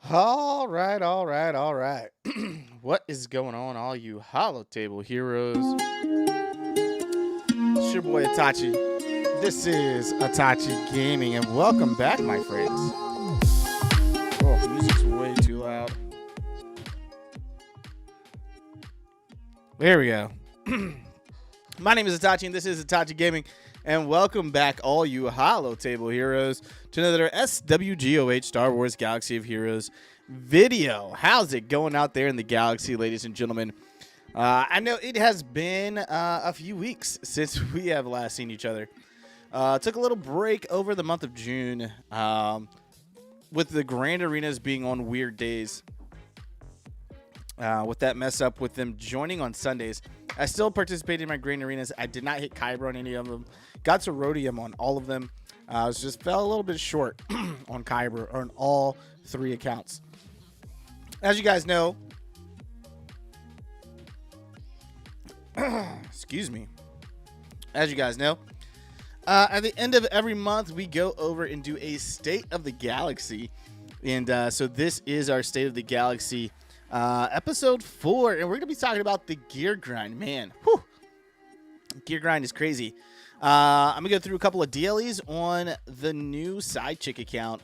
All right, all right, all right. What is going on, all you hollow table heroes? It's your boy Itachi. This is Itachi Gaming, and welcome back, my friends. Oh, music's way too loud. There we go. My name is Itachi, and this is Itachi Gaming, and welcome back, all you hollow table heroes, to another SWGOH Star Wars Galaxy of Heroes video. How's it going out there in the galaxy, ladies and gentlemen? I know it has been a few weeks since we have last seen each other. Took a little break over the month of June with the Grand Arenas being on weird days. With that mess up with them joining on Sundays. I still participated in my Grand Arenas. I did not hit Kyber on any of them. Got to Rhodium on all of them. Just fell a little bit short on Kyber on all three accounts. As you guys know, excuse me. As you guys know, at the end of every month, we go over and do a State of the Galaxy. And so this is our State of the Galaxy episode 4, and we're going to be talking about the gear grind. Man, whew. Gear grind is crazy. I'm going to go through a couple of dailies on the new side chick account,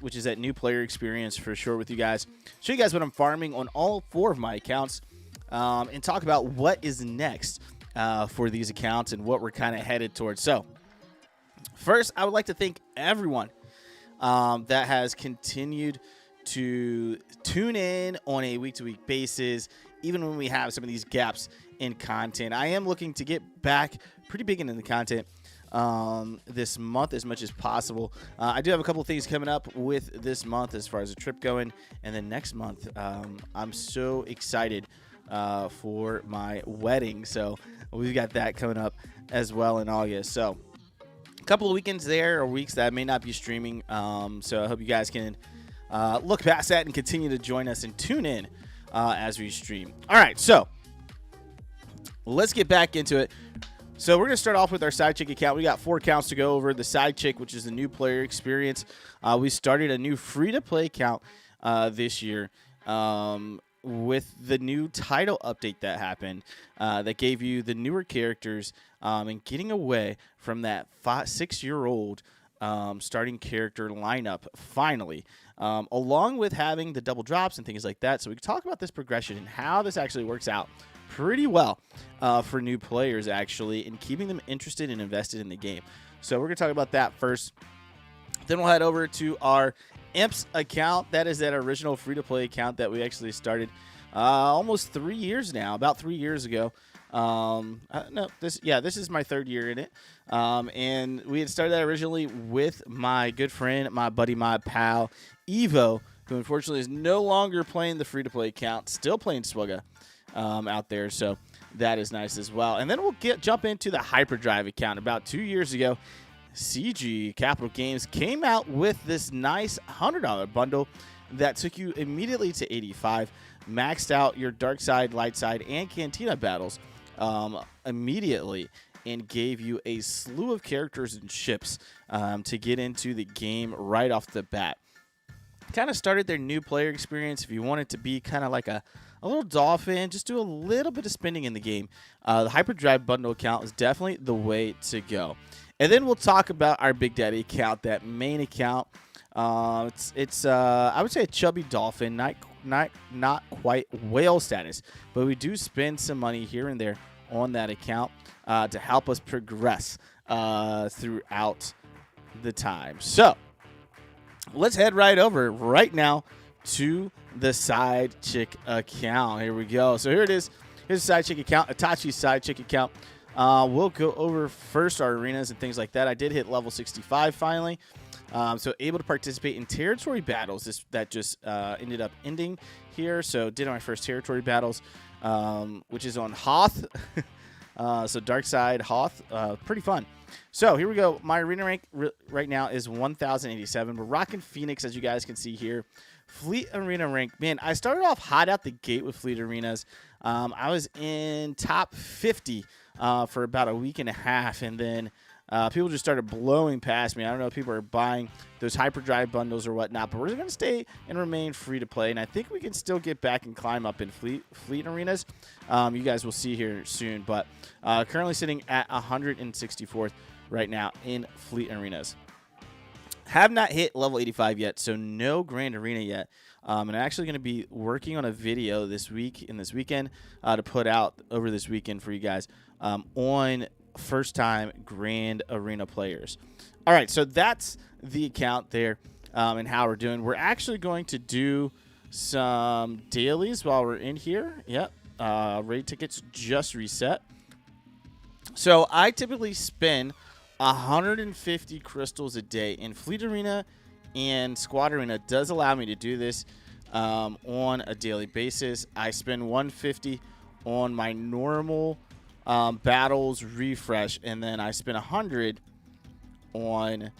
which is that new player experience for sure with you guys. Show you guys what I'm farming on all 4 of my accounts, and talk about what is next for these accounts and what we're kind of headed towards. So first, I would like to thank everyone that has continued to tune in on a week-to-week basis, even when we have some of these gaps in content. I am looking to get back pretty big into the content this month as much as possible. I do have a couple of things coming up with this month as far as a trip going, and then next month I'm so excited for my wedding, so we've got that coming up as well in August. So a couple of weekends there, or weeks that I may not be streaming, so I hope you guys can look past that and continue to join us and tune in as we stream. All right, so let's get back into it. So we're going to start off with our side chick account. We got 4 accounts to go over. The side chick, which is the new player experience. We started a new free-to-play account this year with the new title update that happened that gave you the newer characters and getting away from that 6-year-old starting character lineup finally, along with having the double drops and things like that. So we can talk about this progression and how this actually works out pretty well for new players, actually, and keeping them interested and invested in the game. So we're going to talk about that first. Then we'll head over to our Imps account. That is that original free-to-play account that we actually started almost 3 years now, about 3 years ago. This is my 3rd year in it. And we had started that originally with my good friend, my buddy, my pal, Evo, who unfortunately is no longer playing the free-to-play account, still playing SWGOH out there. So that is nice as well. And then we'll jump into the Hyperdrive account. About 2 years ago, CG Capital Games came out with this nice $100 bundle that took you immediately to 85, maxed out your dark side, light side, and cantina battles immediately, and gave you a slew of characters and ships to get into the game right off the bat. Kind of started their new player experience. If you wanted to be kind of like a little dolphin, just do a little bit of spending in the game. The Hyperdrive bundle account is definitely the way to go. And then we'll talk about our Big Daddy account, that main account. It's I would say a chubby dolphin, not quite whale status, but we do spend some money here and there on that account to help us progress throughout the time. So let's head right over right now to the side chick account. Here we go. So here it is. Here's the side chick account, Itachi's side chick account. We'll go over first our arenas and things like that. I did hit level 65 finally. So able to participate in territory battles. That just ended up ending here. So did my first territory battles, which is on Hoth. So dark side Hoth, pretty fun. So here we go. My arena rank right now is 1087. We're rocking Phoenix, as you guys can see here. Fleet Arena rank. Man, I started off hot out the gate with Fleet Arenas. I was in top 50 for about a week and a half, and then people just started blowing past me. I don't know if people are buying those hyperdrive bundles or whatnot, but we're going to stay and remain free to play, and I think we can still get back and climb up in fleet arenas. You guys will see here soon, but currently sitting at 164th right now in fleet arenas. Have not hit level 85 yet, so no grand arena yet. And I'm actually going to be working on a video this weekend to put out over this weekend for you guys on first-time grand arena players. All right, so that's the account there and how we're doing. We're actually going to do some dailies while we're in here. Yep, raid tickets just reset. So I typically spend 150 crystals a day in Fleet Arena, and Squad Arena does allow me to do this on a daily basis. I spend 150 on my normal battles refresh, and then I spend 100 on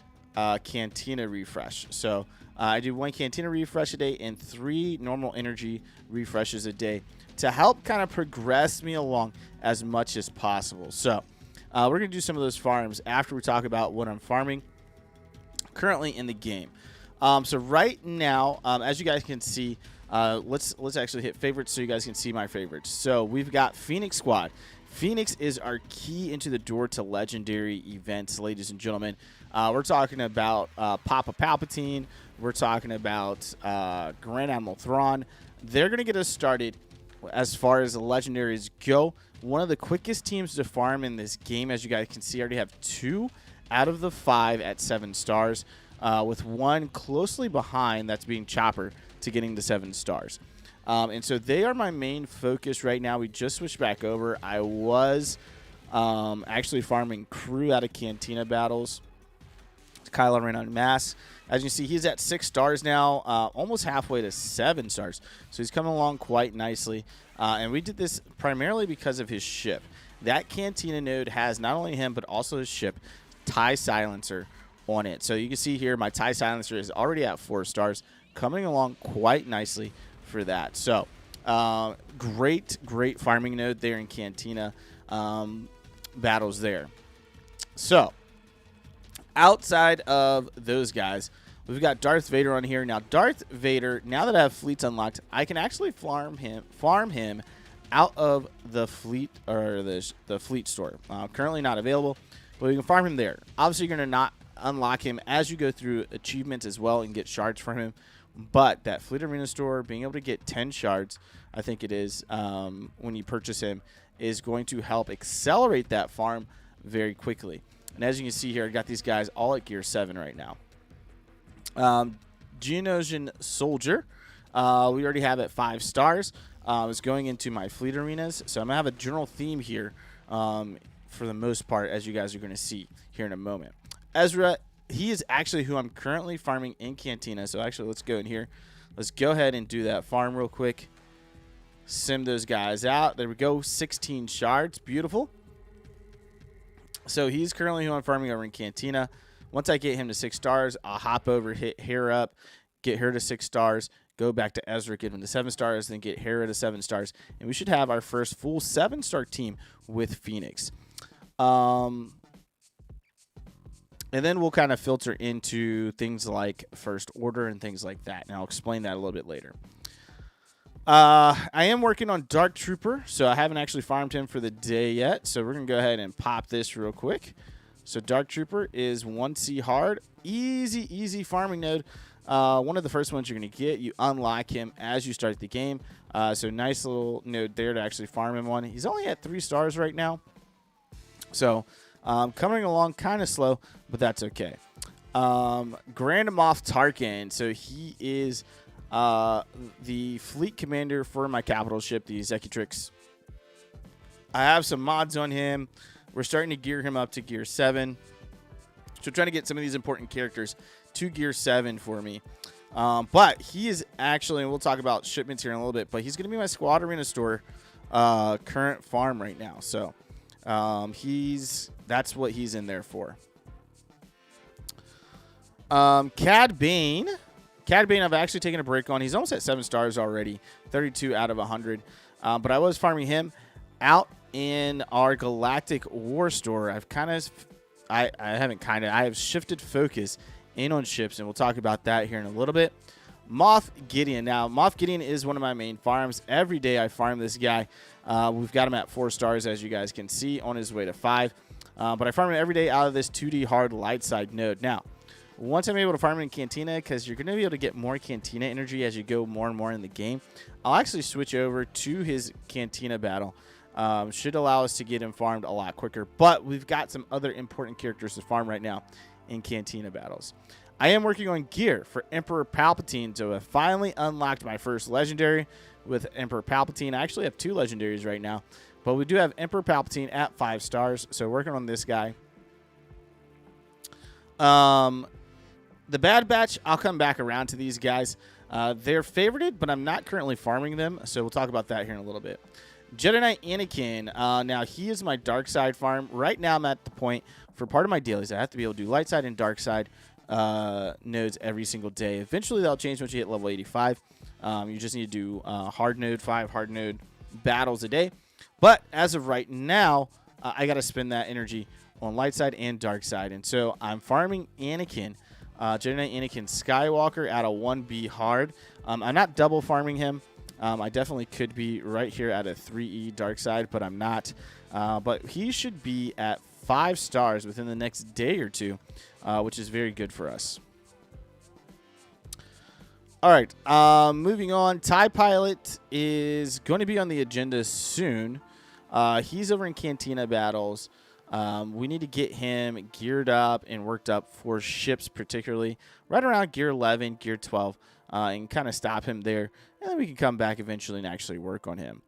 Cantina refresh. So I do 1 Cantina refresh a day and 3 normal energy refreshes a day to help kind of progress me along as much as possible. So we're going to do some of those farms after we talk about what I'm farming currently in the game. So right now, as you guys can see, let's actually hit favorites so you guys can see my favorites. So we've got Phoenix Squad. Phoenix is our key into the door to legendary events, ladies and gentlemen. We're talking about Papa Palpatine. We're talking about Grand Admiral Thrawn. They're going to get us started as far as the legendaries go. One of the quickest teams to farm in this game, as you guys can see, I already have 2 out of the 5 at 7 stars, with 1 closely behind, that's being Chopper, to getting to 7 stars. And so they are my main focus right now. We just switched back over. I was actually farming crew out of Cantina battles. Kylo Ren on Mass. As you can see, he's at 6 stars now, almost halfway to 7 stars. So he's coming along quite nicely. And we did this primarily because of his ship. That Cantina node has not only him, but also his ship, TIE Silencer, on it. So you can see here, my TIE Silencer is already at 4 stars, coming along quite nicely for that. So great farming node there in Cantina battles there. So outside of those guys, we've got Darth Vader on here. Now, Darth Vader, now that I have fleets unlocked, I can actually farm him out of the fleet or the fleet store. Currently not available, but you can farm him there. Obviously, you're going to not unlock him as you go through achievements as well and get shards from him. But that Fleet Arena store, being able to get 10 shards, I think it is, when you purchase him, is going to help accelerate that farm very quickly. And as you can see here, I got these guys all at gear 7 right now. Geonosian Soldier, we already have at 5 stars. Is going into my fleet arenas, so I'm gonna have a general theme here for the most part, as you guys are going to see here in a moment. Ezra, he is actually who I'm currently farming in Cantina. So actually, let's go in here. Let's go ahead and do that farm real quick. Sim those guys out. There we go. 16 shards. Beautiful. So he's currently who I'm farming over in Cantina. Once I get him to 6 stars, I'll hop over, hit Hera up, get her to 6 stars, go back to Ezra, get him to 7 stars, then get Hera to 7 stars. And we should have our first full 7-star team with Phoenix. And then we'll kind of filter into things like First Order and things like that. And I'll explain that a little bit later. I am working on Dark Trooper, so I haven't actually farmed him for the day yet. So we're going to go ahead and pop this real quick. So Dark Trooper is 1C hard. Easy farming node. One of the first ones you're going to get. You unlock him as you start the game. So nice little node there to actually farm him on. He's only at 3 stars right now. So coming along kind of slow, but that's okay. Grand Moff Tarkin. So he is the fleet commander for my capital ship, the Executrix. I have some mods on him. We're starting to gear him up to gear 7. So trying to get some of these important characters to gear 7 for me. But he is actually, and we'll talk about shipments here in a little bit, but he's going to be my Squad Arena store current farm right now. So that's what he's in there for. Cad Bane, I've actually taken a break on. He's almost at 7 stars already, 32 out of 100. But I was farming him out in our Galactic War Store. I have shifted focus in on ships, and we'll talk about that here in a little bit. Moff Gideon. Now, Moff Gideon is one of my main farms. Every day I farm this guy. We've got him at 4 stars, as you guys can see, on his way to 5. But I farm him every day out of this 2D hard light side node. Now, once I'm able to farm him in Cantina, because you're going to be able to get more Cantina energy as you go more and more in the game, I'll actually switch over to his Cantina battle. Should allow us to get him farmed a lot quicker. But we've got some other important characters to farm right now in Cantina battles. I am working on gear for Emperor Palpatine, so I finally unlocked my first legendary with Emperor Palpatine. I actually have 2 legendaries right now, but we do have Emperor Palpatine at 5 stars, so working on this guy. The Bad Batch, I'll come back around to these guys. They're favorited, but I'm not currently farming them, so we'll talk about that here in a little bit. Jedi Knight Anakin, now he is my dark side farm. Right now I'm at the point for part of my dailies I have to be able to do light side and dark side nodes every single day. Eventually that'll change once you hit level 85. You just need to do hard node 5 hard node battles a day. But as of right now, I got to spend that energy on light side and dark side. And so I'm farming Anakin, Jedi Knight Anakin Skywalker at a 1B hard. I'm not double farming him. I definitely could be right here at a 3E dark side, but I'm not. But he should be at 5 stars within the next day or 2, which is very good for us. All right, moving on. TIE Pilot is going to be on the agenda soon. He's over in Cantina battles. We need to get him geared up and worked up for ships, particularly right around gear 11, gear 12, and kind of stop him there. And then we can come back eventually and actually work on him.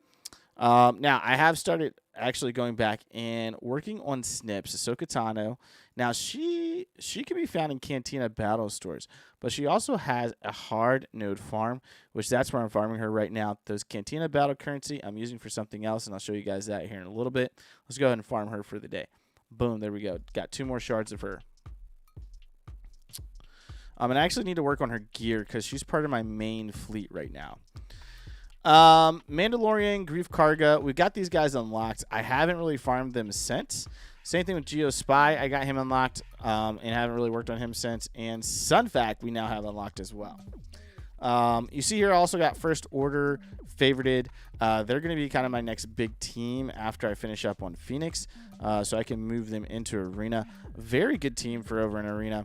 Now, I have started actually going back and working on Snips, Ahsoka Tano. Now, she can be found in Cantina battle stores, but she also has a hard node farm, which that's where I'm farming her right now. Those Cantina battle currency I'm using for something else, and I'll show you guys that here in a little bit. Let's go ahead and farm her for the day. Boom, there we go. Got 2 more shards of her. And I actually need to work on her gear because she's part of my main fleet right now. Mandalorian, Grief Karga, we've got these guys unlocked. I haven't really farmed them since. Same thing with Geo Spy. I got him unlocked and haven't really worked on him since. And Sun Fact we now have unlocked as well. You see here I also got First Order favorited. They're going to be kind of my next big team after I finish up on Phoenix. So I can move them into Arena. Very good team for over in Arena.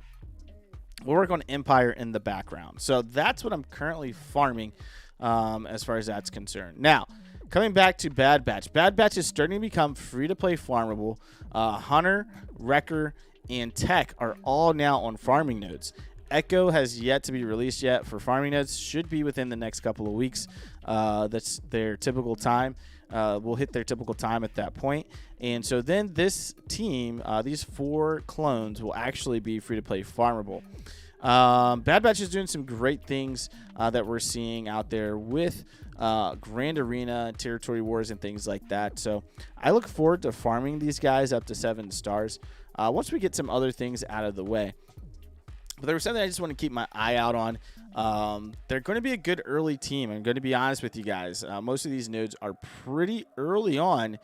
We'll work on Empire in the background. So that's what I'm currently farming as far as that's concerned. Now, coming back to Bad Batch. Bad Batch is starting to become free-to-play farmable. Hunter, Wrecker, and Tech are all now on farming nodes. Echo has yet to be released yet for farming nodes. Should be within the next couple of weeks. That's their typical time. We'll hit their typical time at that point. And so then this team, these 4 clones, will actually be free-to-play farmable. Bad Batch is doing some great things that we're seeing out there with Grand Arena, Territory Wars, and things like that. So I look forward to farming these guys up to 7 stars once we get some other things out of the way. But there was something I just want to keep my eye out on. They're going to be a good early team. I'm going to be honest with you guys. Most of these nodes are pretty early on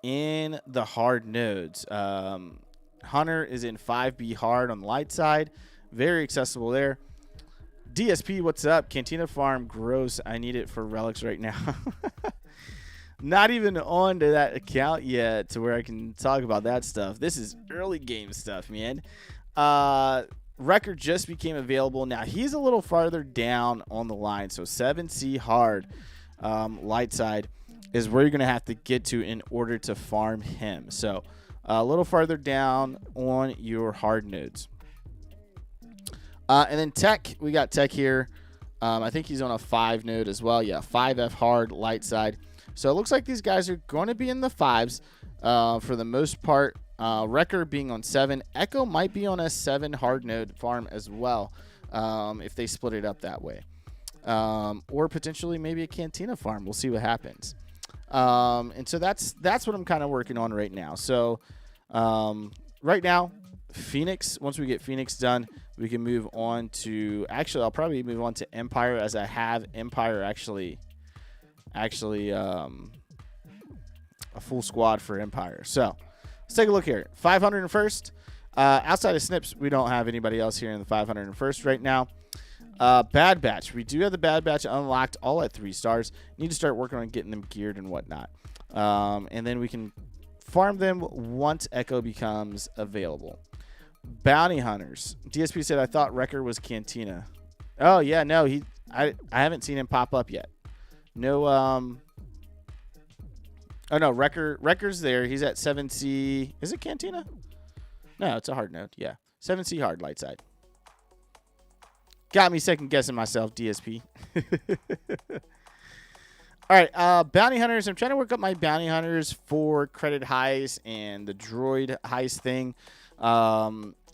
in the hard nodes. Hunter is in 5B hard on the light side. Very accessible there. DSP, what's up? Cantina Farm, gross. I need it for relics right now. Not even on to that account yet to where I can talk about that stuff. This is early game stuff, man. Record just became available. Now, he's a little farther down on the line. So 7C hard light side is where you're going to have to get to in order to farm him. So a little farther down on your hard nodes. And then Tech, we got Tech here. I think he's on a 5 node as well. Yeah, 5F hard light side. So it looks like these guys are going to be in the 5s for the most part. Wrecker being on 7. Echo might be on a 7 hard node farm as well if they split it up that way. Or potentially maybe a Cantina farm. We'll see what happens. And so that's what I'm kind of working on right now. So right now, Phoenix, once we get Phoenix done, we can move on to, actually, I'll probably move on to Empire as I have Empire actually a full squad for Empire. So let's take a look here. 501st. Outside of Snips, we don't have anybody else here in the 501st right now. Bad Batch. We do have the Bad Batch unlocked, all at 3 stars. Need to start working on getting them geared and whatnot. And then we can farm them once Echo becomes available. Bounty Hunters. DSP said, I thought Wrecker was Cantina. Oh, yeah, no. I haven't seen him pop up yet. No, oh, no, Wrecker's there. He's at 7C. Is it Cantina? No, it's a hard node. Yeah. 7C hard, light side. Got me second guessing myself, DSP. All right, Bounty Hunters. I'm trying to work up my Bounty Hunters for credit heist and the droid heist thing.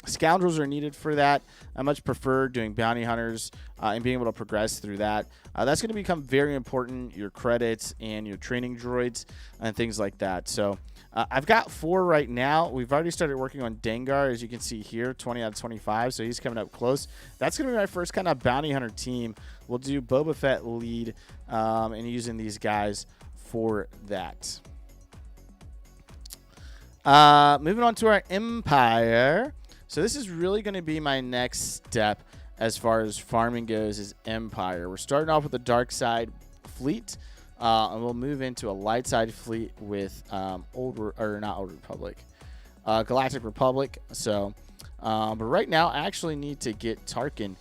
Scoundrels are needed for that. I much prefer doing Bounty Hunters and being able to progress through that. That's going to become very important, your credits and your training droids and things like that. So I've got 4 right now. We've already started working on Dengar, as you can see here, 20 out of 25. So he's coming up close. That's going to be my first kind of Bounty Hunter team. We'll do Boba Fett lead and using these guys for that. Moving on to our Empire. So this is really going to be my next step as far as farming goes, is Empire. We're starting off with the dark side fleet, and we'll move into a light side fleet with not Old Republic, Galactic Republic. So, but right now I actually need to get Tarkin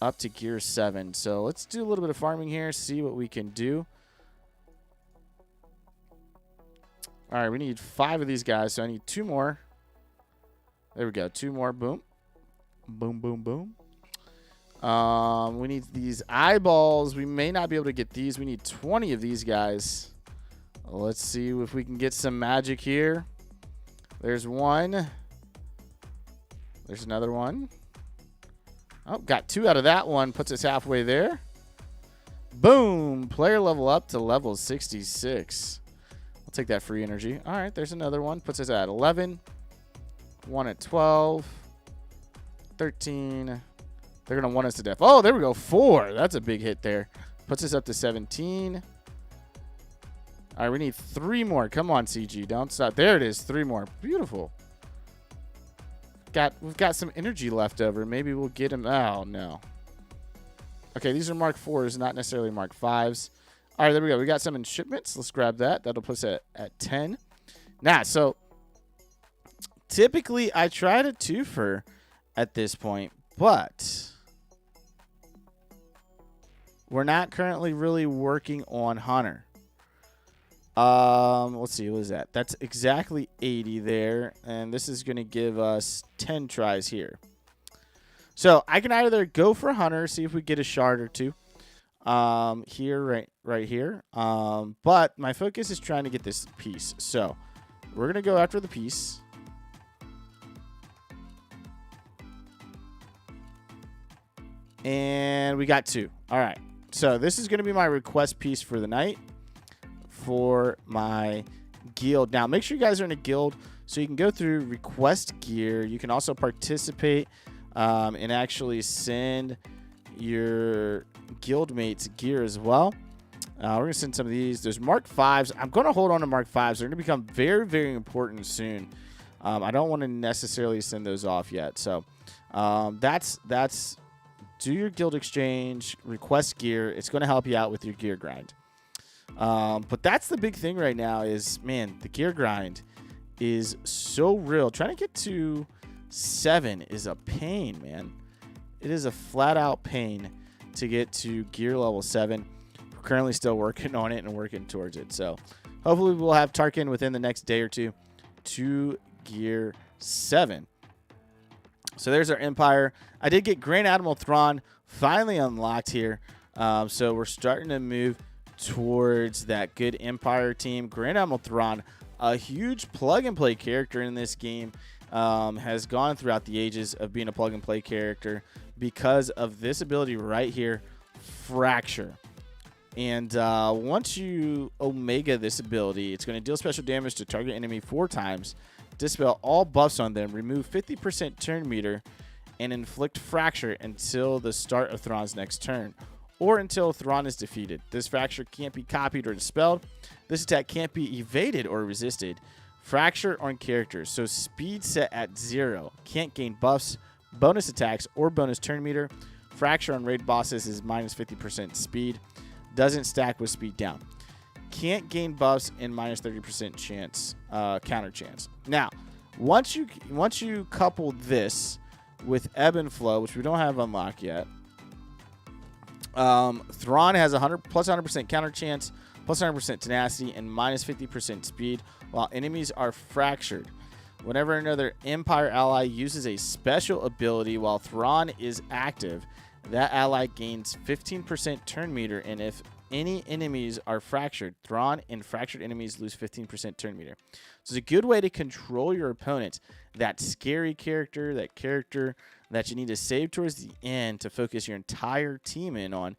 up to gear 7. So let's do a little bit of farming here, see what we can do. All right, we need 5 of these guys, so I need 2 more. There we go. 2 more. Boom. Boom, boom, boom. We need these eyeballs. We may not be able to get these. We need 20 of these guys. Let's see if we can get some magic here. There's one. There's another one. Oh, got 2 out of that one. Puts us halfway there. Boom. Player level up to level 66. I'll take that free energy. All right, there's another one. Puts us at 11. 1 at 12, 13. They're going to want us to death. Oh, there we go. 4. That's a big hit there. Puts us up to 17. All right, we need 3 more. Come on, CG. Don't stop. There it is. 3 more. Beautiful. We've got some energy left over. Maybe we'll get him. Oh, no. Okay, these are Mark 4s, not necessarily Mark 5s. All right, there we go. We got some in shipments. Let's grab that. That'll put us at 10. Nah, so typically, I try to twofer at this point, but we're not currently really working on Hunter. Let's see, what is that? That's exactly 80 there, and this is going to give us 10 tries here. So I can either go for Hunter, see if we get a shard or 2 here, right here. But my focus is trying to get this piece. So we're going to go after the piece. And we got 2. All right. So this is going to be my request piece for the night for my guild. Now, make sure you guys are in a guild so you can go through request gear. You can also participate and actually send your guild mates gear as well. We're going to send some of these. There's Mark 5s. I'm going to hold on to Mark 5s. They're going to become very, very important soon. I don't want to necessarily send those off yet. So that's do your guild exchange, request gear. It's going to help you out with your gear grind. But that's the big thing right now is, man, the gear grind is so real. Trying to get to 7 is a pain, man. It is a flat-out pain to get to gear level 7. We're currently still working on it and working towards it. So hopefully we'll have Tarkin within the next day or 2 to gear 7. So there's our Empire. I did get Grand Admiral Thrawn finally unlocked here. So we're starting to move towards that good Empire team. Grand Admiral Thrawn, a huge plug-and-play character in this game, has gone throughout the ages of being a plug-and-play character because of this ability right here, Fracture. And once you Omega this ability, it's going to deal special damage to target enemy 4 times, dispel all buffs on them, remove 50% turn meter, and inflict Fracture until the start of Thrawn's next turn. or until Thrawn is defeated. This fracture can't be copied or dispelled. This attack can't be evaded or resisted. Fracture on characters. So speed set at 0. Can't gain buffs, bonus attacks, or bonus turn meter. Fracture on raid bosses is minus 50% speed. Doesn't stack with speed down. Can't gain buffs and minus 30% chance, counter chance. Now, once you couple this with Ebb and Flow, which we don't have unlocked yet, Thrawn has plus 100% counter chance, plus 100% tenacity, and minus 50% speed, while enemies are fractured. Whenever another Empire ally uses a special ability while Thrawn is active, that ally gains 15% turn meter, and if any enemies are fractured, Thrawn and fractured enemies lose 15% turn meter. So it's a good way to control your opponent. That scary character, that character that you need to save towards the end to focus your entire team in on.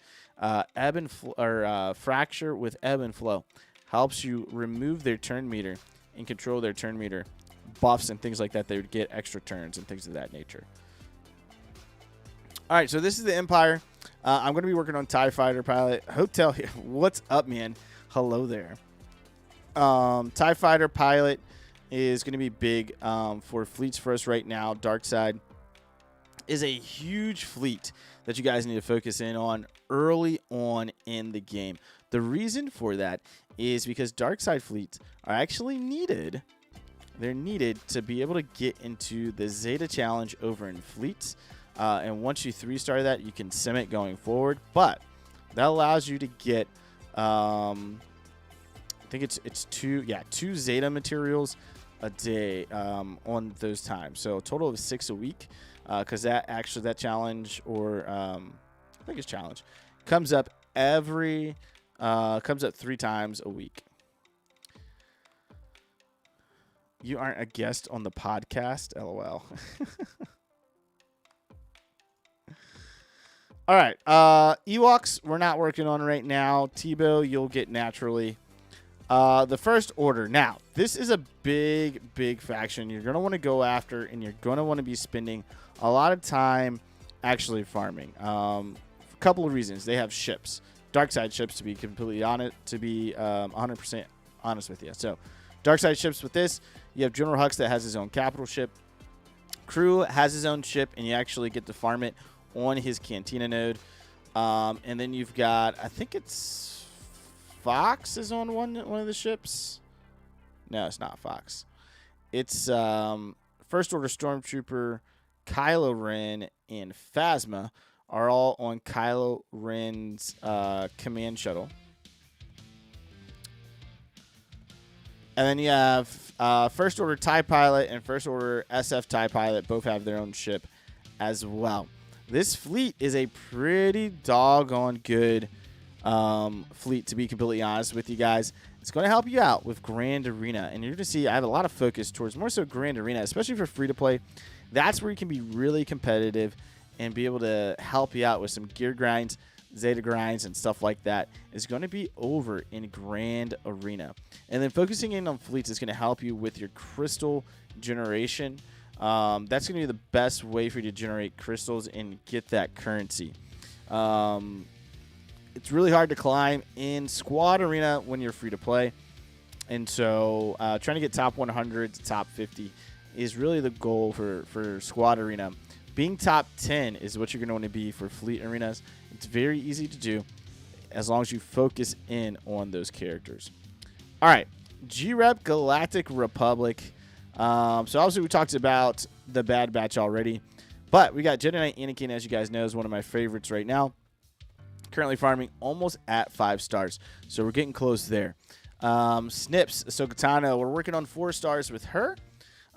Fracture with Ebb and Flow helps you remove their turn meter and control their turn meter buffs and things like that. They would get extra turns and things of that nature. All right, so this is the Empire. I'm going to be working on TIE Fighter Pilot. Hotel here. What's up, man? Hello there. TIE Fighter Pilot is going to be big for fleets for us right now. Darkside is a huge fleet that you guys need to focus in on early on in the game. The reason for that is because Darkside fleets are actually needed. They're needed to be able to get into the Zeta Challenge over in fleets. And once you 3-star that, you can sim it going forward. But that allows you to get, I think it's two Zeta materials a day on those times. So a total of 6 a week, because that challenge, or I think it's challenge, comes up 3 times a week. You aren't a guest on the podcast, LOL. All right, Ewoks we're not working on right now. Tebow you'll get naturally. The First Order. Now, this is a big faction you're going to want to go after, and you're going to want to be spending a lot of time actually farming. For a couple of reasons. They have ships. Darkside ships, to be completely honest, 100% honest with you. So, Darkside ships with this. You have General Hux that has his own capital ship. Crew has his own ship, and you actually get to farm it on his Cantina node. And then you've got, I think it's Fox is on one of the ships. No, it's not Fox. It's First Order Stormtrooper, Kylo Ren, and Phasma are all on Kylo Ren's command shuttle. And then you have First Order TIE Pilot and First Order SF TIE Pilot both have their own ship as well. This fleet is a pretty doggone good fleet, to be completely honest with you guys. It's going to help you out with Grand Arena. And you're going to see I have a lot of focus towards more so Grand Arena, especially for free-to-play. That's where you can be really competitive and be able to help you out with some gear grinds, Zeta grinds, and stuff like that. Is going to be over in Grand Arena. And then focusing in on fleets is going to help you with your crystal generation. That's going to be the best way for you to generate crystals and get that currency. It's really hard to climb in Squad Arena when you're free to play. And so trying to get top 100 to top 50 is really the goal for Squad Arena. Being top 10 is what you're going to want to be for Fleet Arenas. It's very easy to do as long as you focus in on those characters. All right, G-Rep Galactic Republic. So obviously we talked about the Bad Batch already, but we got Jedi Knight Anakin, as you guys know, is one of my favorites right now. Currently farming almost at 5 stars, so we're getting close there. Snips Ahsoka Tano, we're working on 4 stars with her.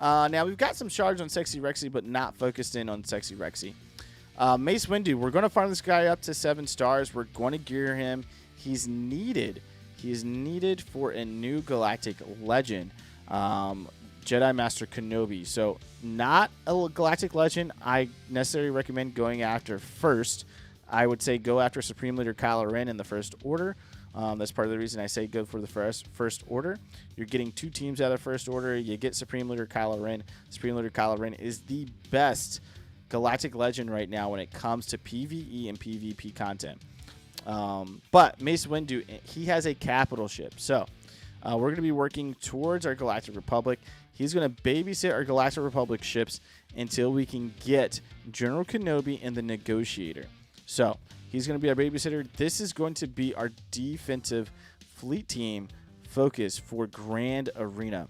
Now we've got some shards on Sexy Rexy, but not focused in on Sexy Rexy. Mace Windu, we're going to farm this guy up to 7 stars. We're going to gear him. He's needed. He is needed for a new Galactic Legend. Jedi Master Kenobi. So not a Galactic Legend I necessarily recommend going after first. I would say go after Supreme Leader Kylo Ren in the First Order. That's part of the reason I say go for the first Order. You're getting 2 teams out of First Order. You get Supreme Leader Kylo Ren. Supreme Leader Kylo Ren is the best Galactic Legend right now when it comes to PvE and PvP content. But Mace Windu, he has a capital ship. So we're going to be working towards our Galactic Republic. He's going to babysit our Galactic Republic ships until we can get General Kenobi and the Negotiator. So he's going to be our babysitter. This is going to be our defensive fleet team focus for Grand Arena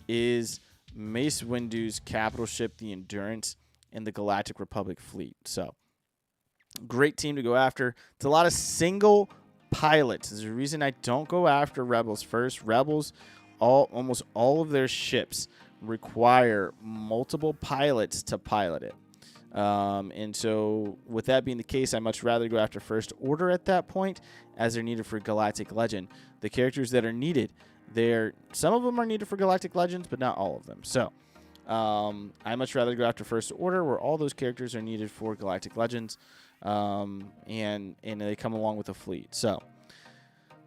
is Mace Windu's capital ship, the Endurance, and the Galactic Republic fleet. So great team to go after. It's a lot of single pilots. There's a reason I don't go after Rebels first. Rebels, almost all of their ships require multiple pilots to pilot it. And so with that being the case, I much rather go after First Order at that point, as they're needed for Galactic Legend. The characters that are needed, some of them are needed for Galactic Legends, but not all of them. So I much rather go after First Order, where all those characters are needed for Galactic Legends, and they come along with a fleet. So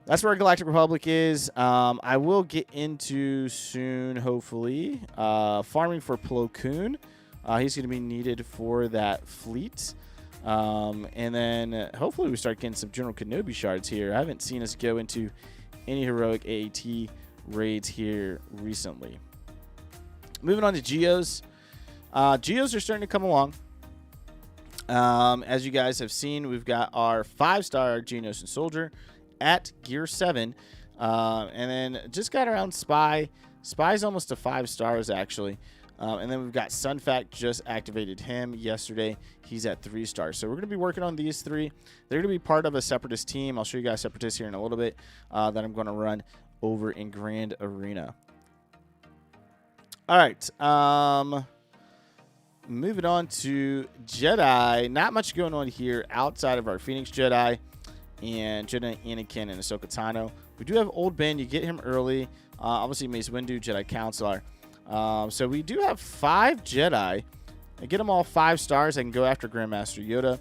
that's where Galactic Republic is. I will get into soon, hopefully, farming for Plo Koon. He's going to be needed for that fleet. And then hopefully we start getting some General Kenobi shards here. I haven't seen us go into any heroic AAT raids here recently. Moving on to Geos. Geos are starting to come along. As you guys have seen, we've got our 5-star Geonosis Soldier at Gear 7. And then just got around Spy. Spy's almost to 5 stars, actually. And then we've got Sunfact, just activated him yesterday. He's at 3 stars. So we're going to be working on these 3. They're going to be part of a Separatist team. I'll show you guys Separatists here in a little bit that I'm going to run over in Grand Arena. All right. Moving on to Jedi. Not much going on here outside of our Phoenix Jedi and Jedi Anakin and Ahsoka Tano. We do have Old Ben. You get him early. Obviously, Mace Windu, Jedi Counselor. So we do have 5 Jedi. I get them all 5 stars. I can go after Grandmaster Yoda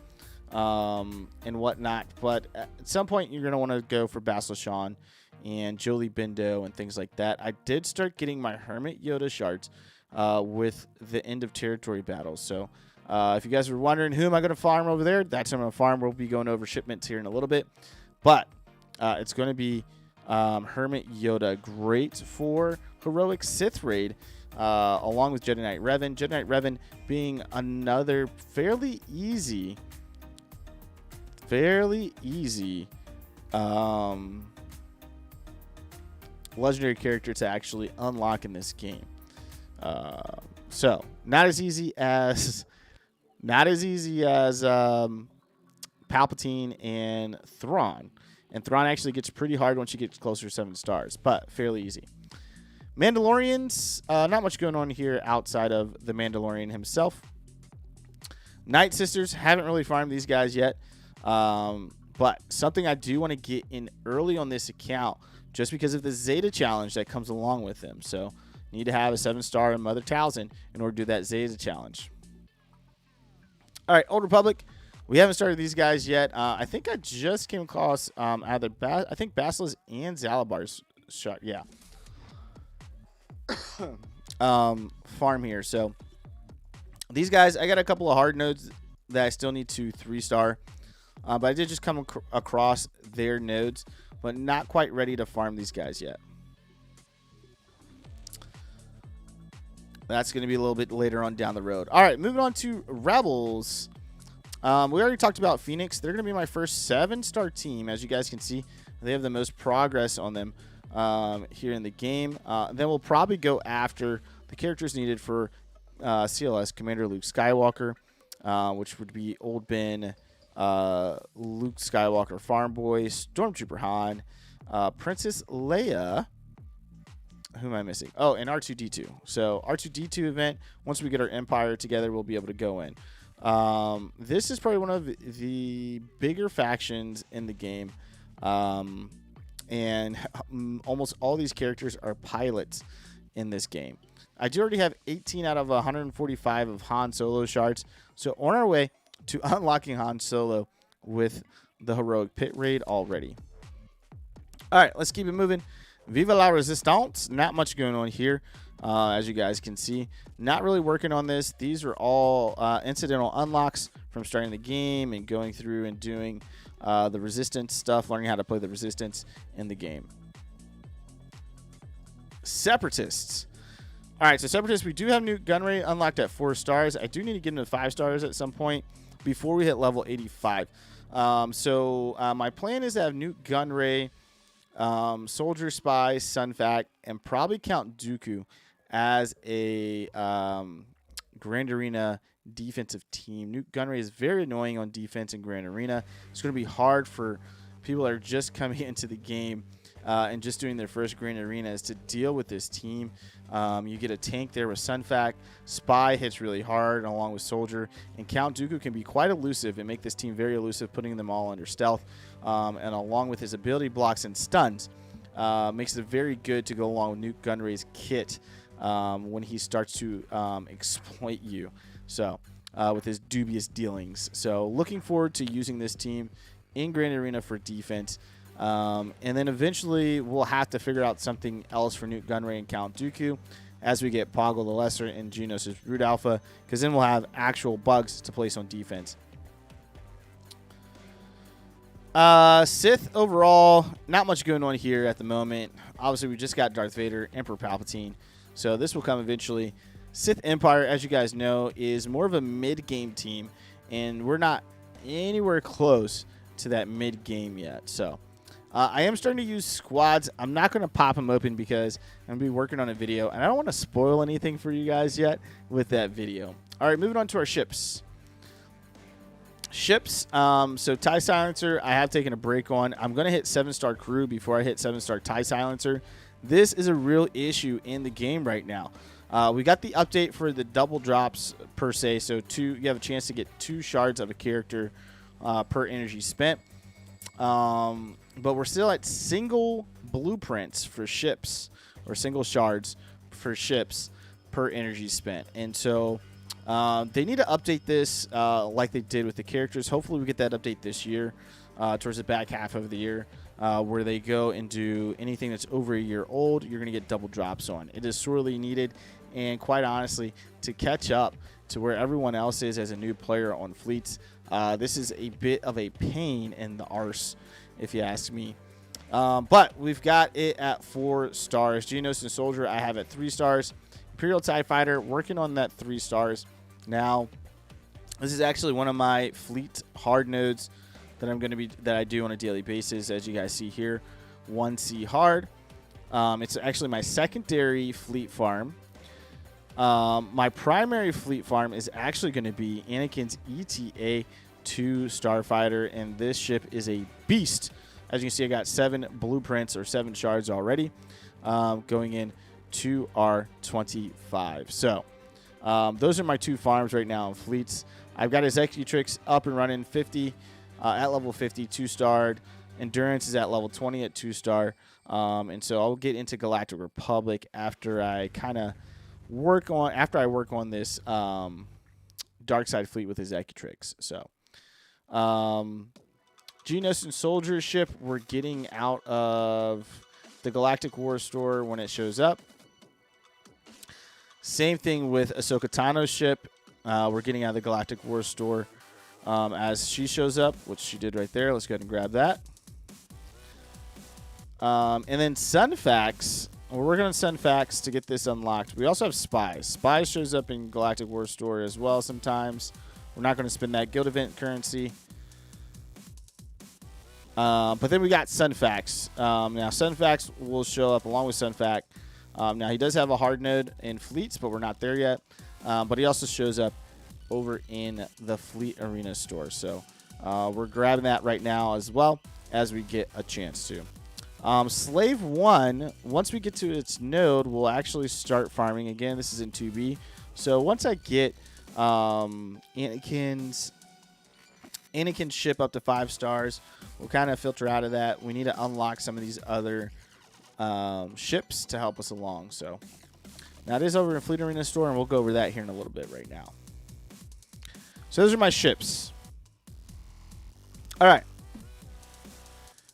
and whatnot. But at some point, you're going to want to go for Basil Shan and Jolie Bindo and things like that. I did start getting my Hermit Yoda shards with the end of territory battles. So if you guys were wondering who am I going to farm over there, that's who I'm going to farm. We'll be going over shipments here in a little bit. But it's going to be Hermit Yoda. Great for heroic Sith raid. Along with Jedi Knight Revan. Jedi Knight Revan being another fairly easy legendary character to actually unlock in this game. So not as easy as Palpatine and Thrawn. And Thrawn actually gets pretty hard once you get closer to 7 stars, but fairly easy. Mandalorians, not much going on here outside of the Mandalorian himself. Night Sisters, haven't really farmed these guys yet. But something I do want to get in early on this account, just because of the Zeta challenge that comes along with them. So, need to have a 7-star in Mother Talzin in order to do that Zeta challenge. All right, Old Republic. We haven't started these guys yet. I think I just came across either I think Basilis and Zalabar's shot. Yeah. Farm here. So these guys, I got a couple of hard nodes that I still need to 3-star. But I did just come across their nodes, but not quite ready to farm these guys yet. That's going to be a little bit later on down the road. All right, moving on to Rebels. We already talked about Phoenix. They're going to be my first 7-star team. As you guys can see, they have the most progress on them here in the game. Then we'll probably go after the characters needed for CLS, Commander Luke Skywalker, which would be Old Ben, Luke Skywalker Farm Boy, Stormtrooper Han, Princess Leia. Who am I missing? Oh, and R2-D2. So R2-D2 event, once we get our Empire together, we'll be able to go in. This is probably one of the bigger factions in the game. And almost all these characters are pilots in this game. I do already have 18 out of 145 of Han Solo shards. So on our way to unlocking Han Solo with the heroic pit raid already. All right, let's keep it moving. Viva la Resistance. Not much going on here, as you guys can see. Not really working on this. These are all incidental unlocks from starting the game and going through and doing the resistance stuff, learning how to play the resistance in the game. Separatists. All right, so Separatists, we do have Newt Gunray unlocked at 4 stars. I do need to get him to 5 stars at some point before we hit level 85. My plan is to have Newt Gunray, Soldier, Spy, Sunfac, and probably Count Dooku as a Grand Arena defensive team. Newt Gunray is very annoying on defense in Grand Arena. It's going to be hard for people that are just coming into the game and just doing their first Grand Arenas to deal with this team. You get a tank there with Sunfac. Spy hits really hard along with Soldier. And Count Dooku can be quite elusive and make this team very elusive, putting them all under stealth. And along with his ability blocks and stuns, makes it very good to go along with Newt Gunray's kit when he starts to exploit you. So with his dubious dealings. So looking forward to using this team in Grand Arena for defense. And then eventually we'll have to figure out something else for Newt Gunray and Count Dooku as we get Poggle the Lesser and Geonosis Brood Alpha, because then we'll have actual bugs to place on defense. Sith overall, not much going on here at the moment. Obviously, we just got Darth Vader, Emperor Palpatine, so this will come eventually. Sith Empire, as you guys know, is more of a mid-game team, and we're not anywhere close to that mid-game yet. So I am starting to use squads. I'm not going to pop them open because I'm going to be working on a video, and I don't want to spoil anything for you guys yet with that video. All right, moving on to our ships. So TIE Silencer, I have taken a break on. I'm going to hit 7-star crew before I hit 7-star TIE Silencer. This is a real issue in the game right now. We got the update for the double drops per se, so you have a chance to get 2 shards of a character per energy spent. But we're still at single blueprints for ships, or single shards for ships per energy spent. And so they need to update this like they did with the characters. Hopefully we get that update this year, towards the back half of the year, where they go and do anything that's over a year old, you're going to get double drops on. It is sorely needed, and quite honestly, to catch up to where everyone else is as a new player on fleets, this is a bit of a pain in the arse, if you ask me. But we've got it at 4 stars. Geonosis Soldier I have at 3 stars. Imperial TIE Fighter working on that 3 stars. Now, this is actually one of my fleet hard nodes that I do on a daily basis, as you guys see here. 1C hard. It's actually my secondary fleet farm. My primary fleet farm is actually going to be Anakin's ETA 2 Starfighter, and this ship is a beast. As you can see, I got 7 blueprints or 7 shards already, going in to R25. So those are my 2 farms right now in fleets. I've got his Executrix up and running 50 at level 50, 2-starred. Endurance is at level 20 at 2-star. And so I'll get into Galactic Republic after I work on this dark side fleet with his Executrix. So Geonosis and Soldier ship we're getting out of the Galactic War store when it shows up. Same thing with Ahsoka Tano's ship. We're getting out of the Galactic War store as she shows up, which she did right there. Let's go ahead and grab that. And then Sunfax. We're working on Sunfax to get this unlocked. We also have Spies. Spies shows up in Galactic War store as well sometimes. We're not going to spend that guild event currency. But then we got Sunfax. Now, Sunfax will show up along with Sunfac. Now, he does have a hard node in fleets, but we're not there yet. But he also shows up over in the Fleet Arena store. So we're grabbing that right now as well as we get a chance to. Slave 1, once we get to its node, we'll actually start farming again. This is in 2B. So once I get Anakin's ship up to 5 stars, we'll kind of filter out of that. We need to unlock some of these other ships to help us along. So now it is over in Fleet Arena store, and we'll go over that here in a little bit right now. So those are my ships. All right.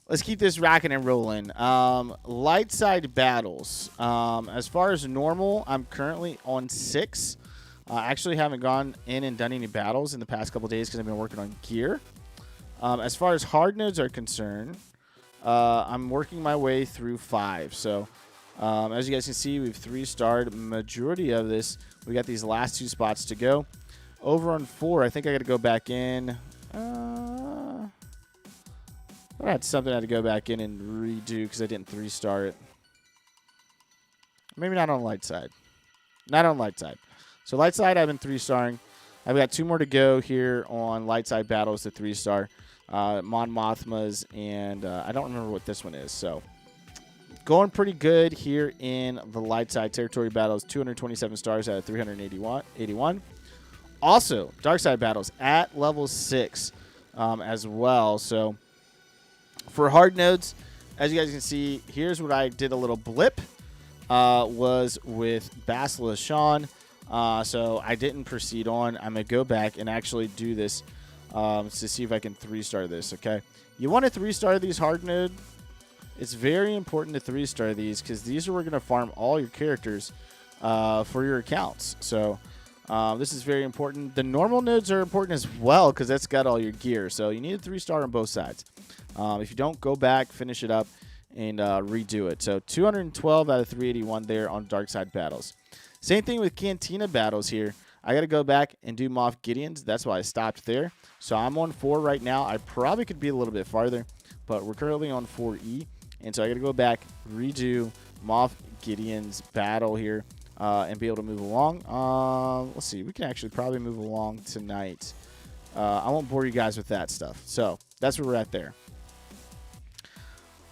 Let's keep this rocking and rolling. Light side battles. As far as normal, I'm currently on 6. I actually haven't gone in and done any battles in the past couple days because I've been working on gear. As far as hard nodes are concerned, I'm working my way through 5. So as you guys can see, we've 3-starred majority of this. We got these last 2 spots to go. Over on 4, I think I got to go back in. I had something I had to go back in and redo because I didn't 3-star it. Maybe not on light side. Not on light side. So light side, I've been 3-starring. I've got 2 more to go here on light side battles to 3-star. Mon Mothmas, and I don't remember what this one is. So going pretty good here in the light side territory battles. 227 stars out of 381. Also, dark side battles at level 6 as well. So for hard nodes, as you guys can see, here's what I did a little blip. Was with Basilisk Sean. So I didn't proceed on. I'm going to go back and actually do this to see if I can 3-star this, okay? You want to 3-star these hard node. It's very important to 3-star these because these are where we're going to farm all your characters for your accounts. So this is very important. The normal nodes are important as well because that's got all your gear. So you need a 3-star on both sides. If you don't, go back, finish it up, and redo it. So 212 out of 381 there on dark side battles. Same thing with Cantina battles here. I got to go back and do Moff Gideon's. That's why I stopped there. So I'm on 4 right now. I probably could be a little bit farther, but we're currently on 4E. And so I got to go back, redo Moff Gideon's battle here and be able to move along. Let's see. We can actually probably move along tonight. I won't bore you guys with that stuff. So that's where we're at there.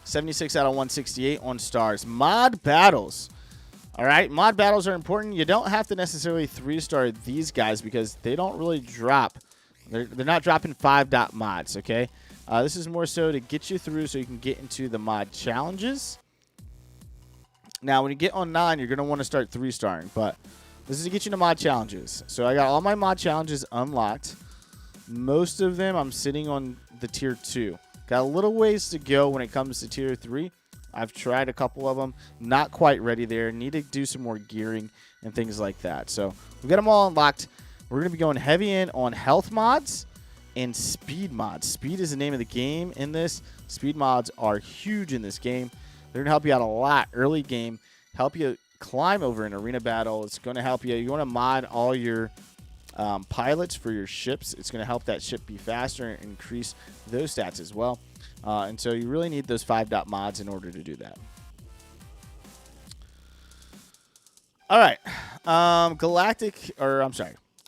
76 out of 168 on stars. Mod battles. All right, mod battles are important. You don't have to necessarily 3-star these guys because they don't really drop. They're not dropping 5-dot mods, okay? This is more so to get you through so you can get into the mod challenges. Now, when you get on 9, you're going to want to start 3-starring, but this is to get you to mod challenges. So I got all my mod challenges unlocked. Most of them, I'm sitting on the tier 2. Got a little ways to go when it comes to tier 3. I've tried a couple of them. Not quite ready there. Need to do some more gearing and things like that. So we got them all unlocked. We're going to be going heavy in on health mods and speed mods. Speed is the name of the game in this. Speed mods are huge in this game. They're going to help you out a lot early game. Help you climb over an arena battle. It's going to help you. You want to mod all your pilots for your ships. It's going to help that ship be faster and increase those stats as well. And so you really need those 5-dot mods in order to do that. All right.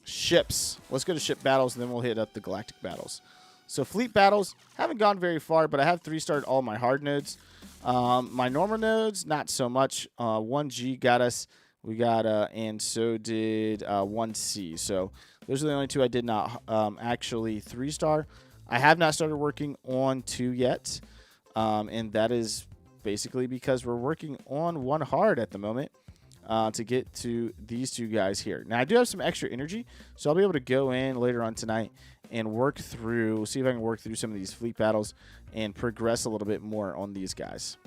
Ships. Let's go to ship battles, and then we'll hit up the galactic battles. So fleet battles, haven't gone very far, but I have 3-starred all my hard nodes. My normal nodes, not so much. 1G got us. We got, and so did 1C. So those are the only 2 I did not actually 3-star. I have not started working on 2 yet, and that is basically because we're working on 1 hard at the moment to get to these 2 guys here. Now, I do have some extra energy, so I'll be able to go in later on tonight and work through, see if I can work through some of these fleet battles and progress a little bit more on these guys.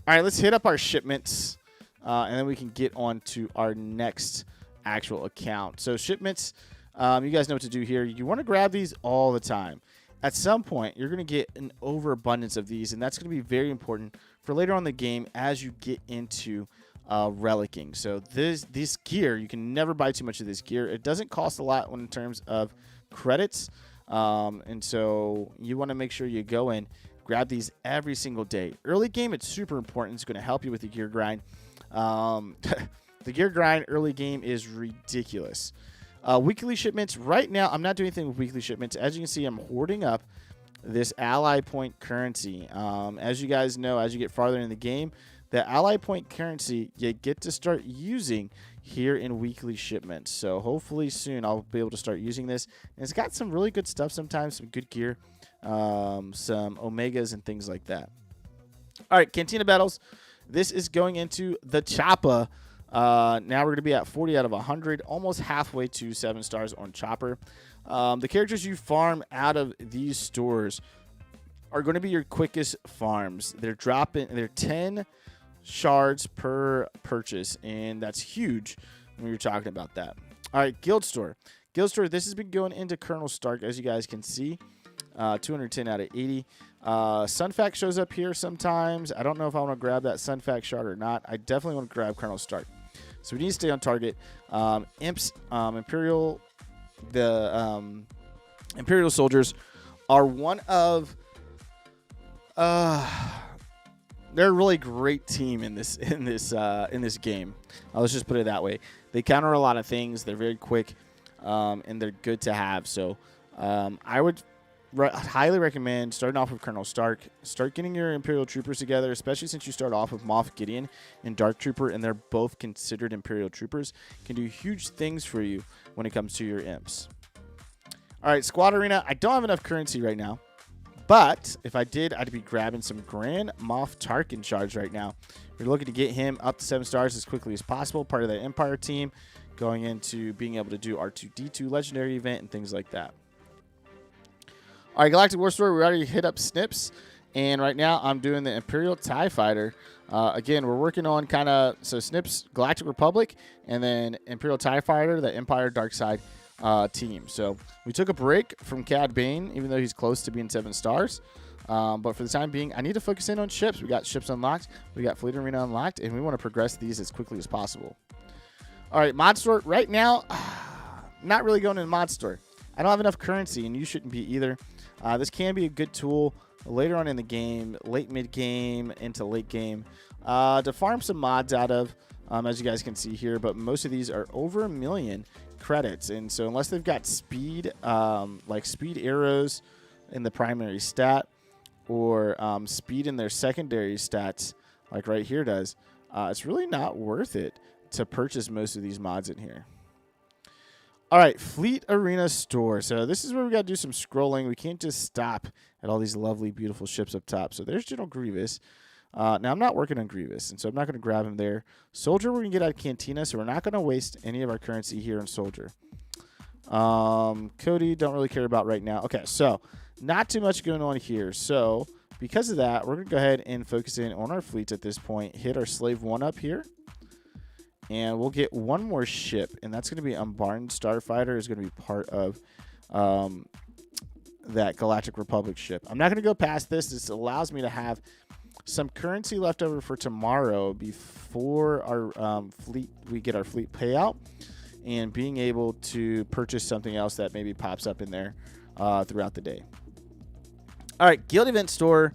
All right, let's hit up our shipments, and then we can get on to our next actual account. So shipments, you guys know what to do here. You want to grab these all the time. At some point, you're going to get an overabundance of these, and that's going to be very important for later on in the game as you get into relicking. So this gear, you can never buy too much of this gear. It doesn't cost a lot in terms of credits, and so you want to make sure you go in, grab these every single day. Early game, it's super important. It's going to help you with the gear grind. The gear grind early game is ridiculous. Weekly shipments, right now, I'm not doing anything with weekly shipments. As you can see, I'm hoarding up this ally point currency. As you guys know, as you get farther in the game, the ally point currency you get to start using here in weekly shipments. So hopefully soon I'll be able to start using this. And it's got some really good stuff sometimes, some good gear, some omegas and things like that. All right, Cantina battles. This is going into the Choppa. Now we're going to be at 40 out of 100, almost halfway to 7 stars on Chopper. The characters you farm out of these stores are going to be your quickest farms. They're 10 shards per purchase, and that's huge when you're talking about that. All right, Guild Store. Guild Store, this has been going into Colonel Stark, as you guys can see. 210 out of 80. Sunfac shows up here sometimes. I don't know if I want to grab that Sunfac shard or not. I definitely want to grab Colonel Stark. So we need to stay on target. Imps, Imperial, the Imperial soldiers are one of they're a really great team in this game. Let's just put it that way. They counter a lot of things. They're very quick, and they're good to have. So I would highly recommend starting off with Colonel Stark. Start getting your Imperial troopers together, especially since you start off with Moff Gideon and Dark Trooper, and they're both considered Imperial troopers. Can do huge things for you when it comes to your imps. All right, Squad Arena. I don't have enough currency right now, but if I did, I'd be grabbing some Grand Moff Tarkin shards right now. We're looking to get him up to 7 stars as quickly as possible. Part of the Empire team, going into being able to do R2-D2 legendary event and things like that. All right, Galactic War Store, we already hit up Snips, and right now I'm doing the Imperial TIE Fighter. Again, we're working on kind of, so Snips, Galactic Republic, and then Imperial TIE Fighter, the Empire Dark Side team. So we took a break from Cad Bane, even though he's close to being 7 stars. But for the time being, I need to focus in on ships. We got ships unlocked, we got Fleet Arena unlocked, and we want to progress these as quickly as possible. All right, Mod Store, right now, not really going in Mod Store. I don't have enough currency, and you shouldn't be either. This can be a good tool later on in the game, late mid-game into late game, to farm some mods out of, as you guys can see here. But most of these are over 1 million credits, and so unless they've got speed, like speed arrows in the primary stat, or speed in their secondary stats, like right here does, it's really not worth it to purchase most of these mods in here. All right, Fleet Arena Store. So this is where we got to do some scrolling. We can't just stop at all these lovely, beautiful ships up top. So there's General Grievous. Now, I'm not working on Grievous, and so I'm not going to grab him there. Soldier, we're going to get out of Cantina, so we're not going to waste any of our currency here in Soldier. Cody, don't really care about right now. Okay, so not too much going on here. So because of that, we're going to go ahead and focus in on our fleets at this point. Hit our Slave 1 up here. And we'll get one more ship, and that's going to be Umbarn Starfighter is going to be part of that Galactic Republic ship. I'm not going to go past this. This allows me to have some currency left over for tomorrow before our fleet, we get our fleet payout, and being able to purchase something else that maybe pops up in there throughout the day. All right, Guild Event Store.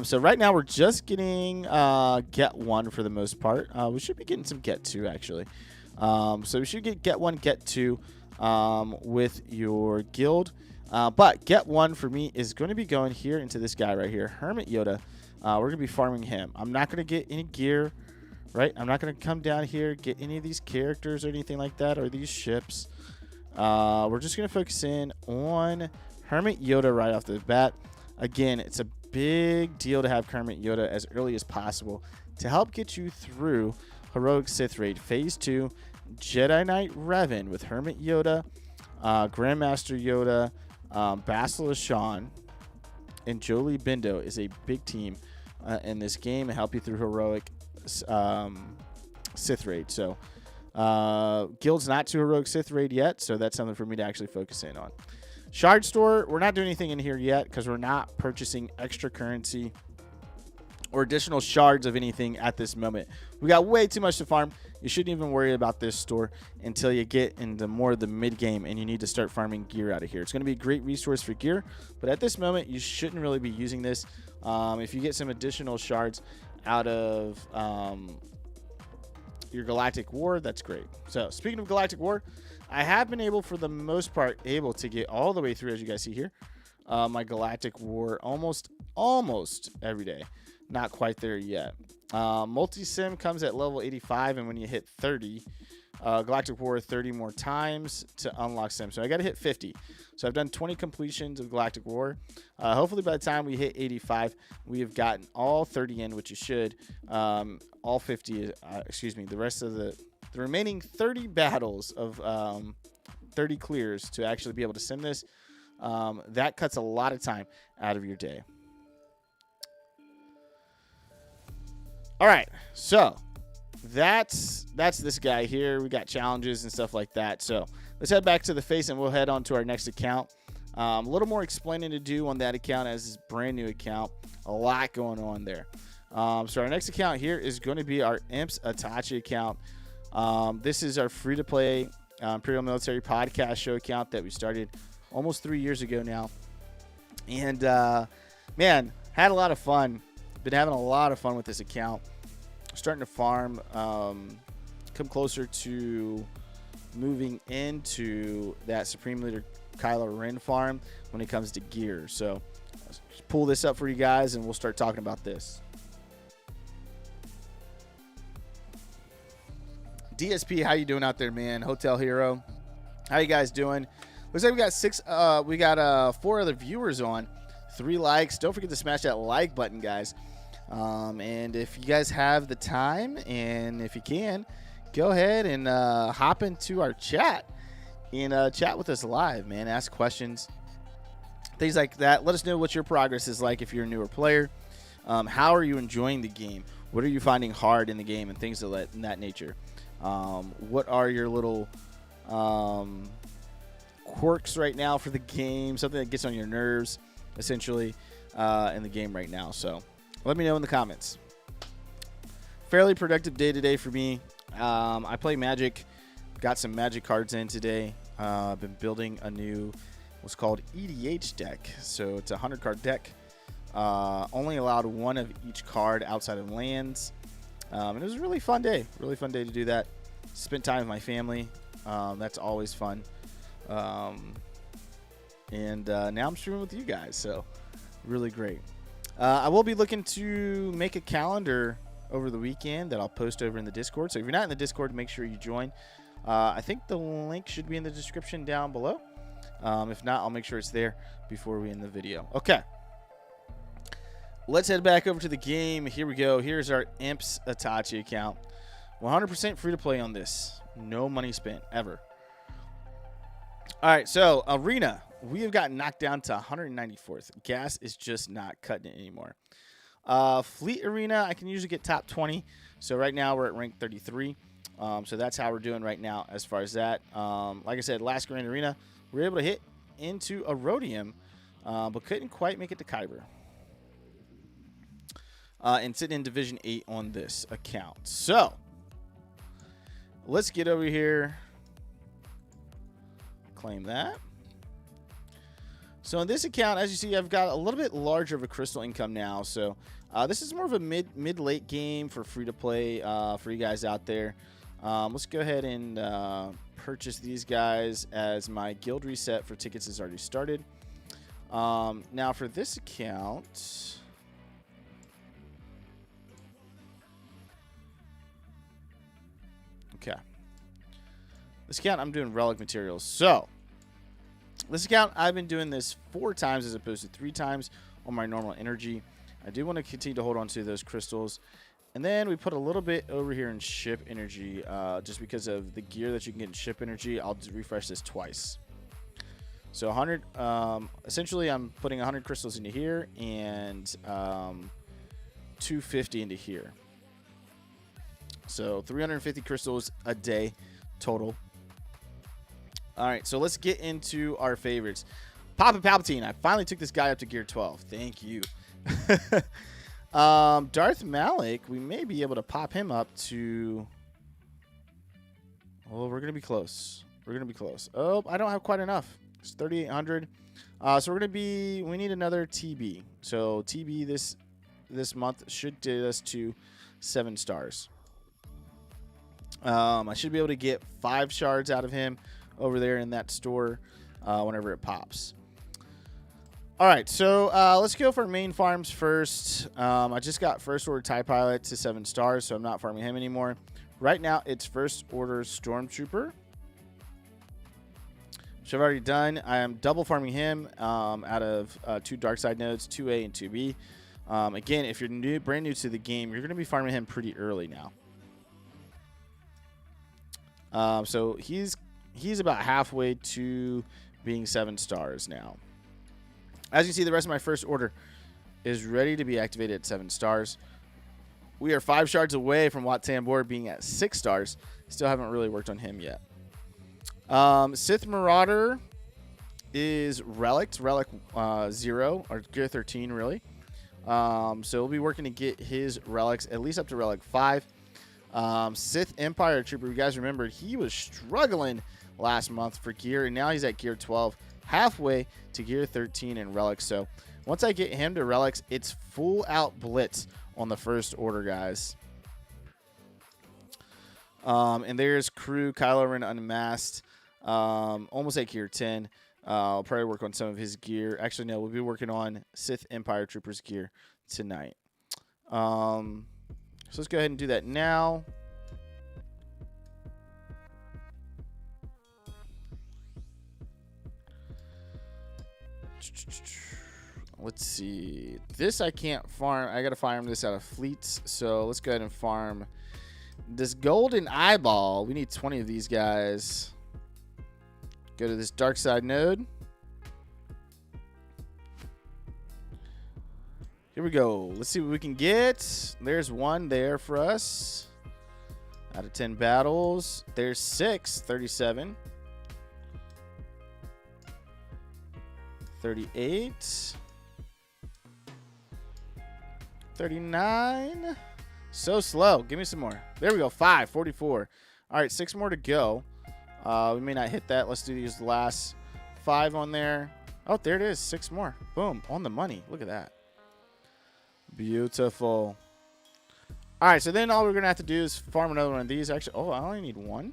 So right now we're just getting Get 1 for the most part. We should be getting some Get 2 actually. So we should get 1, Get 2 with your guild. But Get 1 for me is going to be going here into this guy right here, Hermit Yoda. We're going to be farming him. I'm not going to get any gear, right? I'm not going to come down here, get any of these characters or anything like that, or these ships. We're just going to focus in on Hermit Yoda right off the bat. Again, it's a big deal to have Hermit Yoda as early as possible to help get you through Heroic Sith Raid Phase 2, Jedi Knight Revan with Hermit Yoda, Grandmaster Yoda, Basilisk Shan, and Jolie Bindo is a big team in this game and help you through Heroic Sith Raid. So Guild's not to Heroic Sith Raid yet, so that's something for me to actually focus in on. Shard Store, we're not doing anything in here yet because we're not purchasing extra currency or additional shards of anything at this moment. We got way too much to farm. You shouldn't even worry about this store until you get into more of the mid-game and you need to start farming gear out of here. It's going to be a great resource for gear, but at this moment, you shouldn't really be using this. If you get some additional shards out of your Galactic War, that's great. So speaking of Galactic War, I have been able, for the most part, to get all the way through, as you guys see here, my Galactic War almost every day. Not quite there yet. Multi-sim comes at level 85, and when you hit 30, Galactic War 30 more times to unlock sim. So I got to hit 50. So I've done 20 completions of Galactic War. Hopefully by the time we hit 85, we have gotten all 30 in, which you should. All 50, the rest of the remaining 30 battles of 30 clears to actually be able to sim this. That cuts a lot of time out of your day. All right, so that's this guy here. We got challenges and stuff like that. So let's head back to the face and we'll head on to our next account. A little more explaining to do on that account as this brand new account. A lot going on there. So our next account here is going to be our Imps Itachi account. This is our free-to-play Imperial Military Podcast Show account that we started almost 3 years ago now. And, man, had a lot of fun. Been having a lot of fun with this account. Starting to farm, come closer to moving into that Supreme Leader Kylo Ren farm when it comes to gear. So let's pull this up for you guys and we'll start talking about this. DSP, how you doing out there, man? Hotel Hero, how you guys doing? Looks like we got 4 other viewers on, 3 likes. Don't forget to smash that like button, guys. And if you guys have the time and if you can, go ahead and hop into our chat and chat with us live, man. Ask questions, things like that. Let us know what your progress is like if you're a newer player. How are you enjoying the game? What are you finding hard in the game and things of that nature? What are your little quirks right now for the game? Something that gets on your nerves, essentially, in the game right now. So let me know in the comments. Fairly productive day today for me. I play Magic. Got some Magic cards in today. I've been building a new what's called EDH deck. So it's a 100-card deck. Only allowed 1 of each card outside of lands. And it was a really fun day. Really fun day to do that. Spent time with my family. That's always fun. And now I'm streaming with you guys. So really great. I will be looking to make a calendar over the weekend that I'll post over in the Discord. So if you're not in the Discord, make sure you join. I think the link should be in the description down below. If not, I'll make sure it's there before we end the video. Okay. Let's head back over to the game. Here we go. Here's our Imps Itachi account. 100% free to play on this. No money spent, ever. All right, so Arena. We have gotten knocked down to 194th. Gas is just not cutting it anymore. Fleet Arena, I can usually get top 20. So right now we're at rank 33. So that's how we're doing right now as far as that. Like I said, last Grand Arena, we were able to hit into a Rhodium, but couldn't quite make it to Kyber. And sitting in Division 8 on this account. So let's get over here. Claim that. So on this account, as you see, I've got a little bit larger of a crystal income now. So this is more of a mid-late game for free-to-play for you guys out there. Let's go ahead and purchase these guys as my guild reset for tickets has already started. Now for this account, okay. This account, I'm doing relic materials. So this account, I've been doing this 4 times as opposed to 3 times on my normal energy. I do want to continue to hold on to those crystals. And then we put a little bit over here in ship energy just because of the gear that you can get in ship energy. I'll just refresh this twice. So 100, essentially I'm putting 100 crystals into here and 250 into here. So 350 crystals a day total. All right, so let's get into our favorites. Papa Palpatine. I finally took this guy up to gear 12. Thank you. Darth Malik, we may be able to pop him up to... Oh, we're going to be close. We're going to be close. Oh, I don't have quite enough. It's 3,800. So we're going to be... We need another TB. So TB this month should get us to 7 stars. I should be able to get 5 shards out of him over there in that store whenever it pops. All right, so let's go for main farms first. I just got First Order TIE Pilot to 7 stars, so I'm not farming him anymore. Right now, it's First Order Stormtrooper, which I've already done. I am double farming him out of 2 Dark Side nodes, 2A and 2B. Again, if you're brand new to the game, you're going to be farming him pretty early now. So he's about halfway to being 7 stars now. As you see, the rest of my First Order is ready to be activated at 7 stars. We are 5 shards away from Wat Tambor being at 6 stars. Still haven't really worked on him yet. Sith Marauder is Relic 0, or Gear 13, really. So we'll be working to get his relics at least up to Relic 5. Sith Empire Trooper, you guys remember, he was struggling last month for gear, and now he's at Gear 12, halfway to Gear 13 in relics. So once I get him to relics, it's full out blitz on the first order, guys. And there's Crew Kylo Ren Unmasked, almost at Gear 10. I'll probably work on some of his gear. Actually, no, we'll be working on Sith Empire Troopers gear tonight. So let's go ahead and do that now. Let's see. This I can't farm. I got to farm this out of fleets. So let's go ahead and farm this golden eyeball. We need 20 of these guys. Go to this dark side node. Here we go. Let's see what we can get. There's 1 there for us. Out of 10 battles. There's 6. 37. 38. 39. So slow. Give me some more. There we go. 5. 44. All right, 6 more to go. We may not hit that. Let's do these last 5 on there. Oh, there it is. 6 more. Boom. On the money. Look at that. Beautiful. All right, so then all we're going to have to do is farm another one of these. Actually, oh, I only need 1.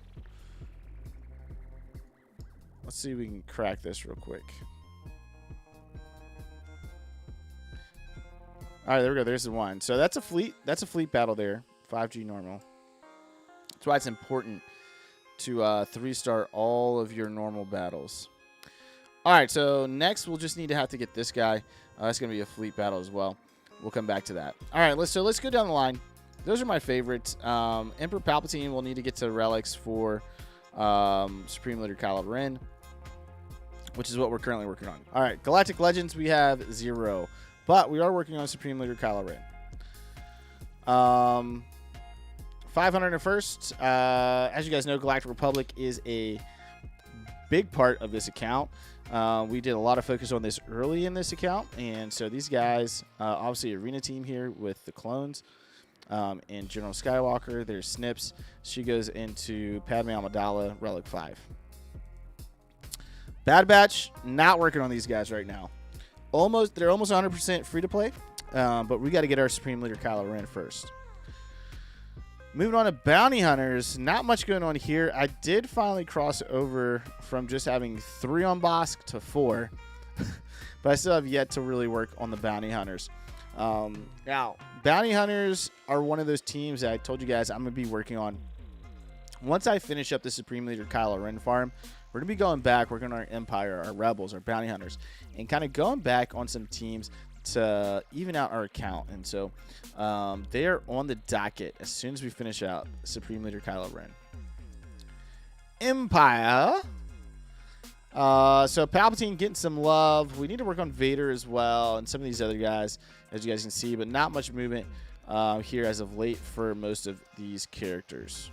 Let's see if we can crack this real quick. All right, there we go. There's the 1. So that's a fleet. That's a fleet battle there. 5G normal. That's why it's important to 3-star all of your normal battles. All right, so next we'll just need to have to get this guy. That's going to be a fleet battle as well. We'll come back to that. All right, let's go down the line. Those are my favorites. Emperor Palpatine will need to get to relics for Supreme Leader Kylo Ren, which is what we're currently working on. All right, Galactic Legends, we have 0. But we are working on Supreme Leader Kylo Ren. 501st. As you guys know, Galactic Republic is a big part of this account. We did a lot of focus on this early in this account. And so these guys, obviously arena team here with the clones and General Skywalker. There's Snips. She goes into Padme Amidala, Relic 5. Bad Batch, not working on these guys right now. They're almost 100% free to play, but we got to get our Supreme Leader Kylo Ren first. Moving on to Bounty Hunters, not much going on here. I did finally cross over from just having 3 on Bosk to 4, but I still have yet to really work on the Bounty Hunters. Now, Bounty Hunters are one of those teams that I told you guys I'm going to be working on. Once I finish up the Supreme Leader Kylo Ren farm, we're going to be going back, working on our Empire, our Rebels, our Bounty Hunters, and kind of going back on some teams to even out our account. And so they are on the docket as soon as we finish out Supreme Leader Kylo Ren. Empire. So Palpatine getting some love. We need to work on Vader as well and some of these other guys, as you guys can see, but not much movement here as of late for most of these characters.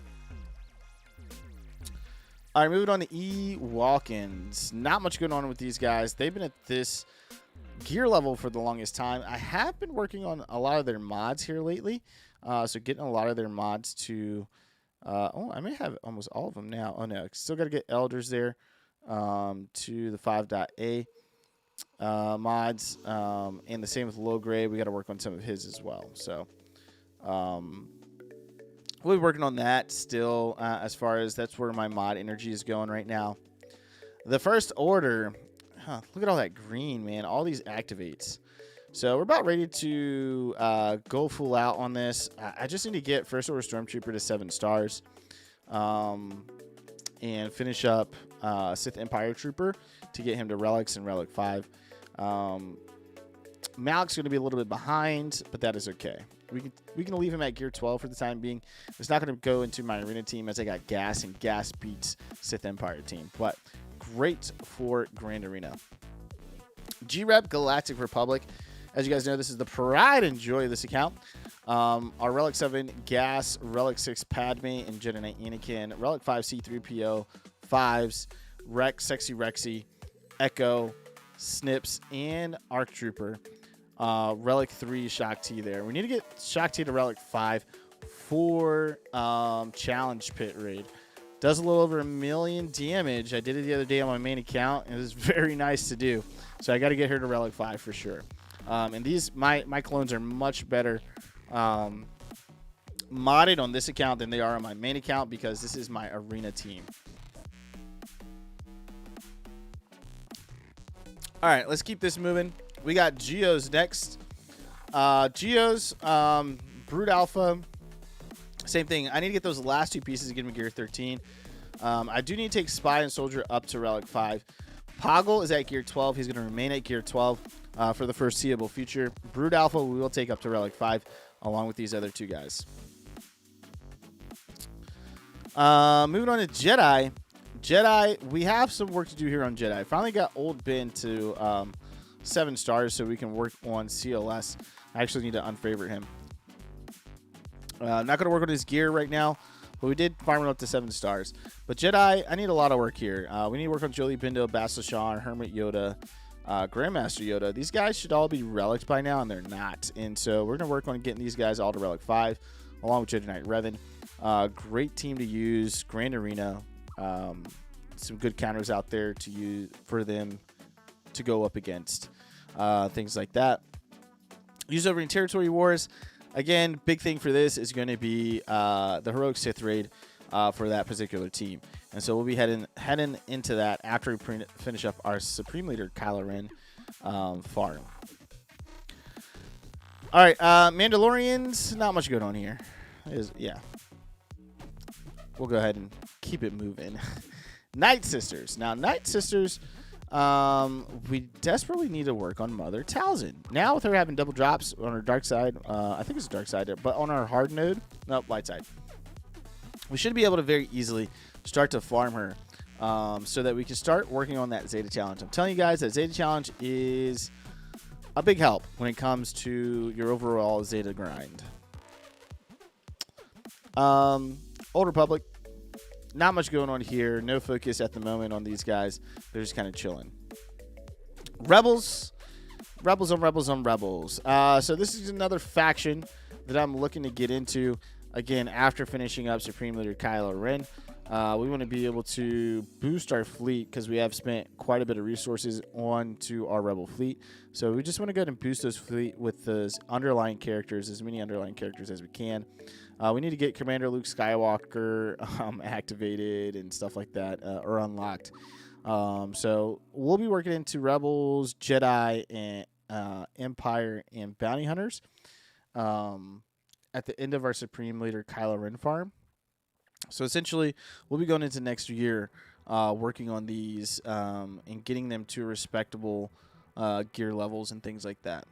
All right, moving on to Ewalkins. Not much going on with these guys. They've been at this gear level for the longest time. I have been working on a lot of their mods here lately. So getting a lot of their mods to... I may have almost all of them now. Oh, no. Still got to get Elders there to the 5.A mods. And the same with Low Grade. We got to work on some of his as well. So... we'll be working on that still as far as that's where my mod energy is going right now. The First Order. Look at all that green, man. All these activates. So we're about ready to go full out on this. I just need to get First Order Stormtrooper to 7 stars. And finish up Sith Empire Trooper to get him to Relics and Relic 5. Malik's going to be a little bit behind, but that is okay. We can leave him at Gear 12 for the time being. It's not going to go into my arena team as I got Gas, and Gas beats Sith Empire team. But great for Grand Arena. G-Rep Galactic Republic. As you guys know, this is the pride and joy of this account. Our Relic 7 Gas, Relic 6 Padme, and Jedi Knight Anakin, Relic 5 C3PO, 5s, Rex, Sexy Rexy, Echo, Snips, and Arc Trooper. Relic 3 Shock T there. We need to get Shock T to Relic 5 for Challenge Pit Raid. Does a little over 1 million damage. I did it the other day on my main account. It was very nice to do. So I got to get her to Relic 5 for sure. And these my clones are much better modded on this account than they are on my main account because this is my arena team. All right, let's keep this moving. We got Geos next. Geos, Brood Alpha, same thing. I need to get those last 2 pieces to get me Gear 13. I do need to take Spy and Soldier up to Relic 5. Poggle is at Gear 12. He's going to remain at Gear 12 for the foreseeable future. Brood Alpha we will take up to Relic 5 along with these other 2 guys. Moving on to Jedi. Jedi, we have some work to do here on Jedi. Finally got Old Ben to 7 stars so we can work on CLS. I actually need to unfavorite him. Not going to work on his gear right now, but we did farm him up to 7 stars. But Jedi, I need a lot of work here. We need to work on Jolie Bindo, Bastila Shan, Hermit Yoda, Grandmaster Yoda. These guys should all be relics by now, and they're not. And so we're going to work on getting these guys all to Relic 5, along with Jedi Knight Revan. Great team to use. Grand Arena. Some good counters out there to use for them to go up against. Things like that. Use over in Territory Wars. Again, big thing for this is going to be the Heroic Sith Raid for that particular team. And so we'll be heading into that after we finish up our Supreme Leader Kylo Ren farm. All right, Mandalorians, not much going on here. Yeah. We'll go ahead and keep it moving. Night Sisters. Now, Night Sisters, we desperately need to work on Mother Talzin. Now, with her having double drops on her dark side, I think it's dark side, but on our hard node, no, light side, we should be able to very easily start to farm her so that we can start working on that Zeta Challenge. I'm telling you guys that Zeta Challenge is a big help when it comes to your overall Zeta grind. Old Republic. Not much going on here. No focus at the moment on these guys. They're just kind of chilling. Rebels. Rebels on Rebels on Rebels. So this is another faction that I'm looking to get into. Again, after finishing up Supreme Leader Kylo Ren. We want to be able to boost our fleet because we have spent quite a bit of resources onto our Rebel fleet. So we just want to go ahead and boost those fleet with those underlying characters, as many underlying characters as we can. We need to get Commander Luke Skywalker activated and stuff like that, or unlocked. So we'll be working into Rebels, Jedi, and Empire, and Bounty Hunters at the end of our Supreme Leader Kylo Ren farm. So essentially, we'll be going into next year working on these and getting them to respectable gear levels and things like that.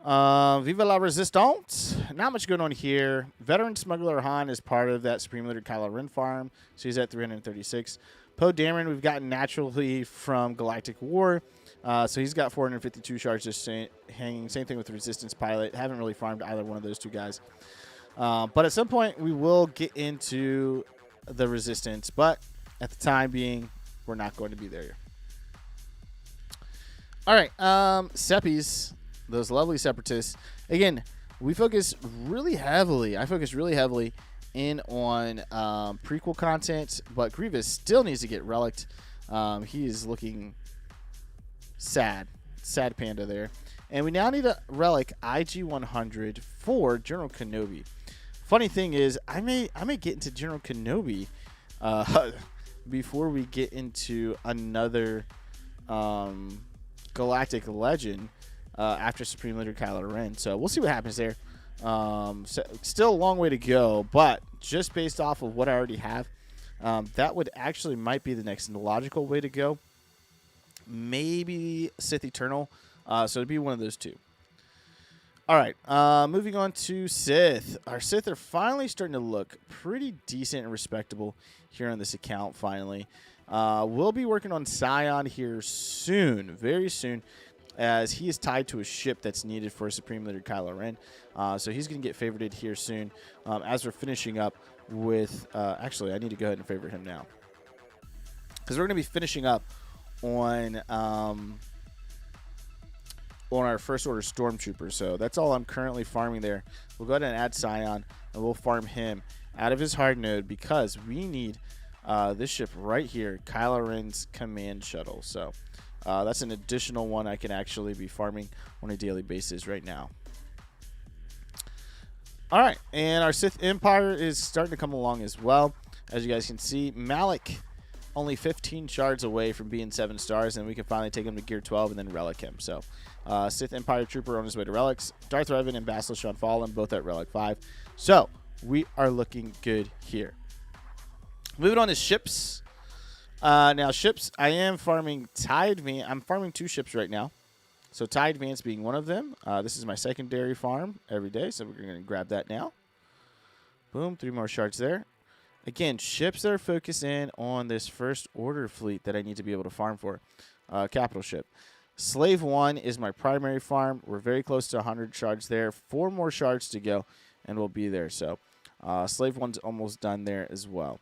Viva la Resistance. Not much going on here. Veteran Smuggler Han is part of that Supreme Leader Kylo Ren farm, so he's at 336. Poe Dameron we've gotten naturally from Galactic War, so he's got 452 shards just hanging. Same thing with Resistance Pilot. Haven't really farmed either one of those 2 guys. But at some point, we will get into the Resistance, but at the time being, we're not going to be there. All right, Seppies. Those lovely Separatists. Again, we focus really heavily. I focus really heavily in on prequel content, but Grievous still needs to get relicked. He is looking sad. Sad panda there. And we now need a relic IG-100 for General Kenobi. Funny thing is, I may get into General Kenobi before we get into another Galactic Legend. After Supreme Leader Kylo Ren. So we'll see what happens there. So still a long way to go, but just based off of what I already have, that would actually might be the next logical way to go. Maybe Sith Eternal. So it'd be one of those 2. All right, moving on to Sith. Our Sith are finally starting to look pretty decent and respectable here on this account, finally. We'll be working on Scion here soon, very soon. as he is tied to a ship that's needed for Supreme Leader Kylo Ren. So he's going to get favorited here soon. As we're finishing up with, actually, I need to go ahead and favorite him now, because we're going to be finishing up on our First Order Stormtrooper. So that's all I'm currently farming there. We'll go ahead and add Scion, and we'll farm him out of his hard node because we need this ship right here, Kylo Ren's command shuttle. So that's an additional one I can actually be farming on a daily basis right now. All right, and our Sith Empire is starting to come along as well. As you guys can see, Malik only 15 shards away from being 7 stars, and we can finally take him to Gear 12 and then relic him. So Sith Empire Trooper on his way to relics. Darth Revan and Bastila Shan Fallen both at relic 5. So we are looking good here. Moving on to ships. Now ships, I am farming TIE Advance. I'm farming 2 ships right now. So TIE Advance being one of them. This is my secondary farm every day, so we're going to grab that now. Boom, 3 more shards there. Again, ships that are focused in on this First Order fleet that I need to be able to farm for. Capital ship. Slave 1 is my primary farm. We're very close to 100 shards there. 4 more shards to go, and we'll be there. So Slave 1's almost done there as well.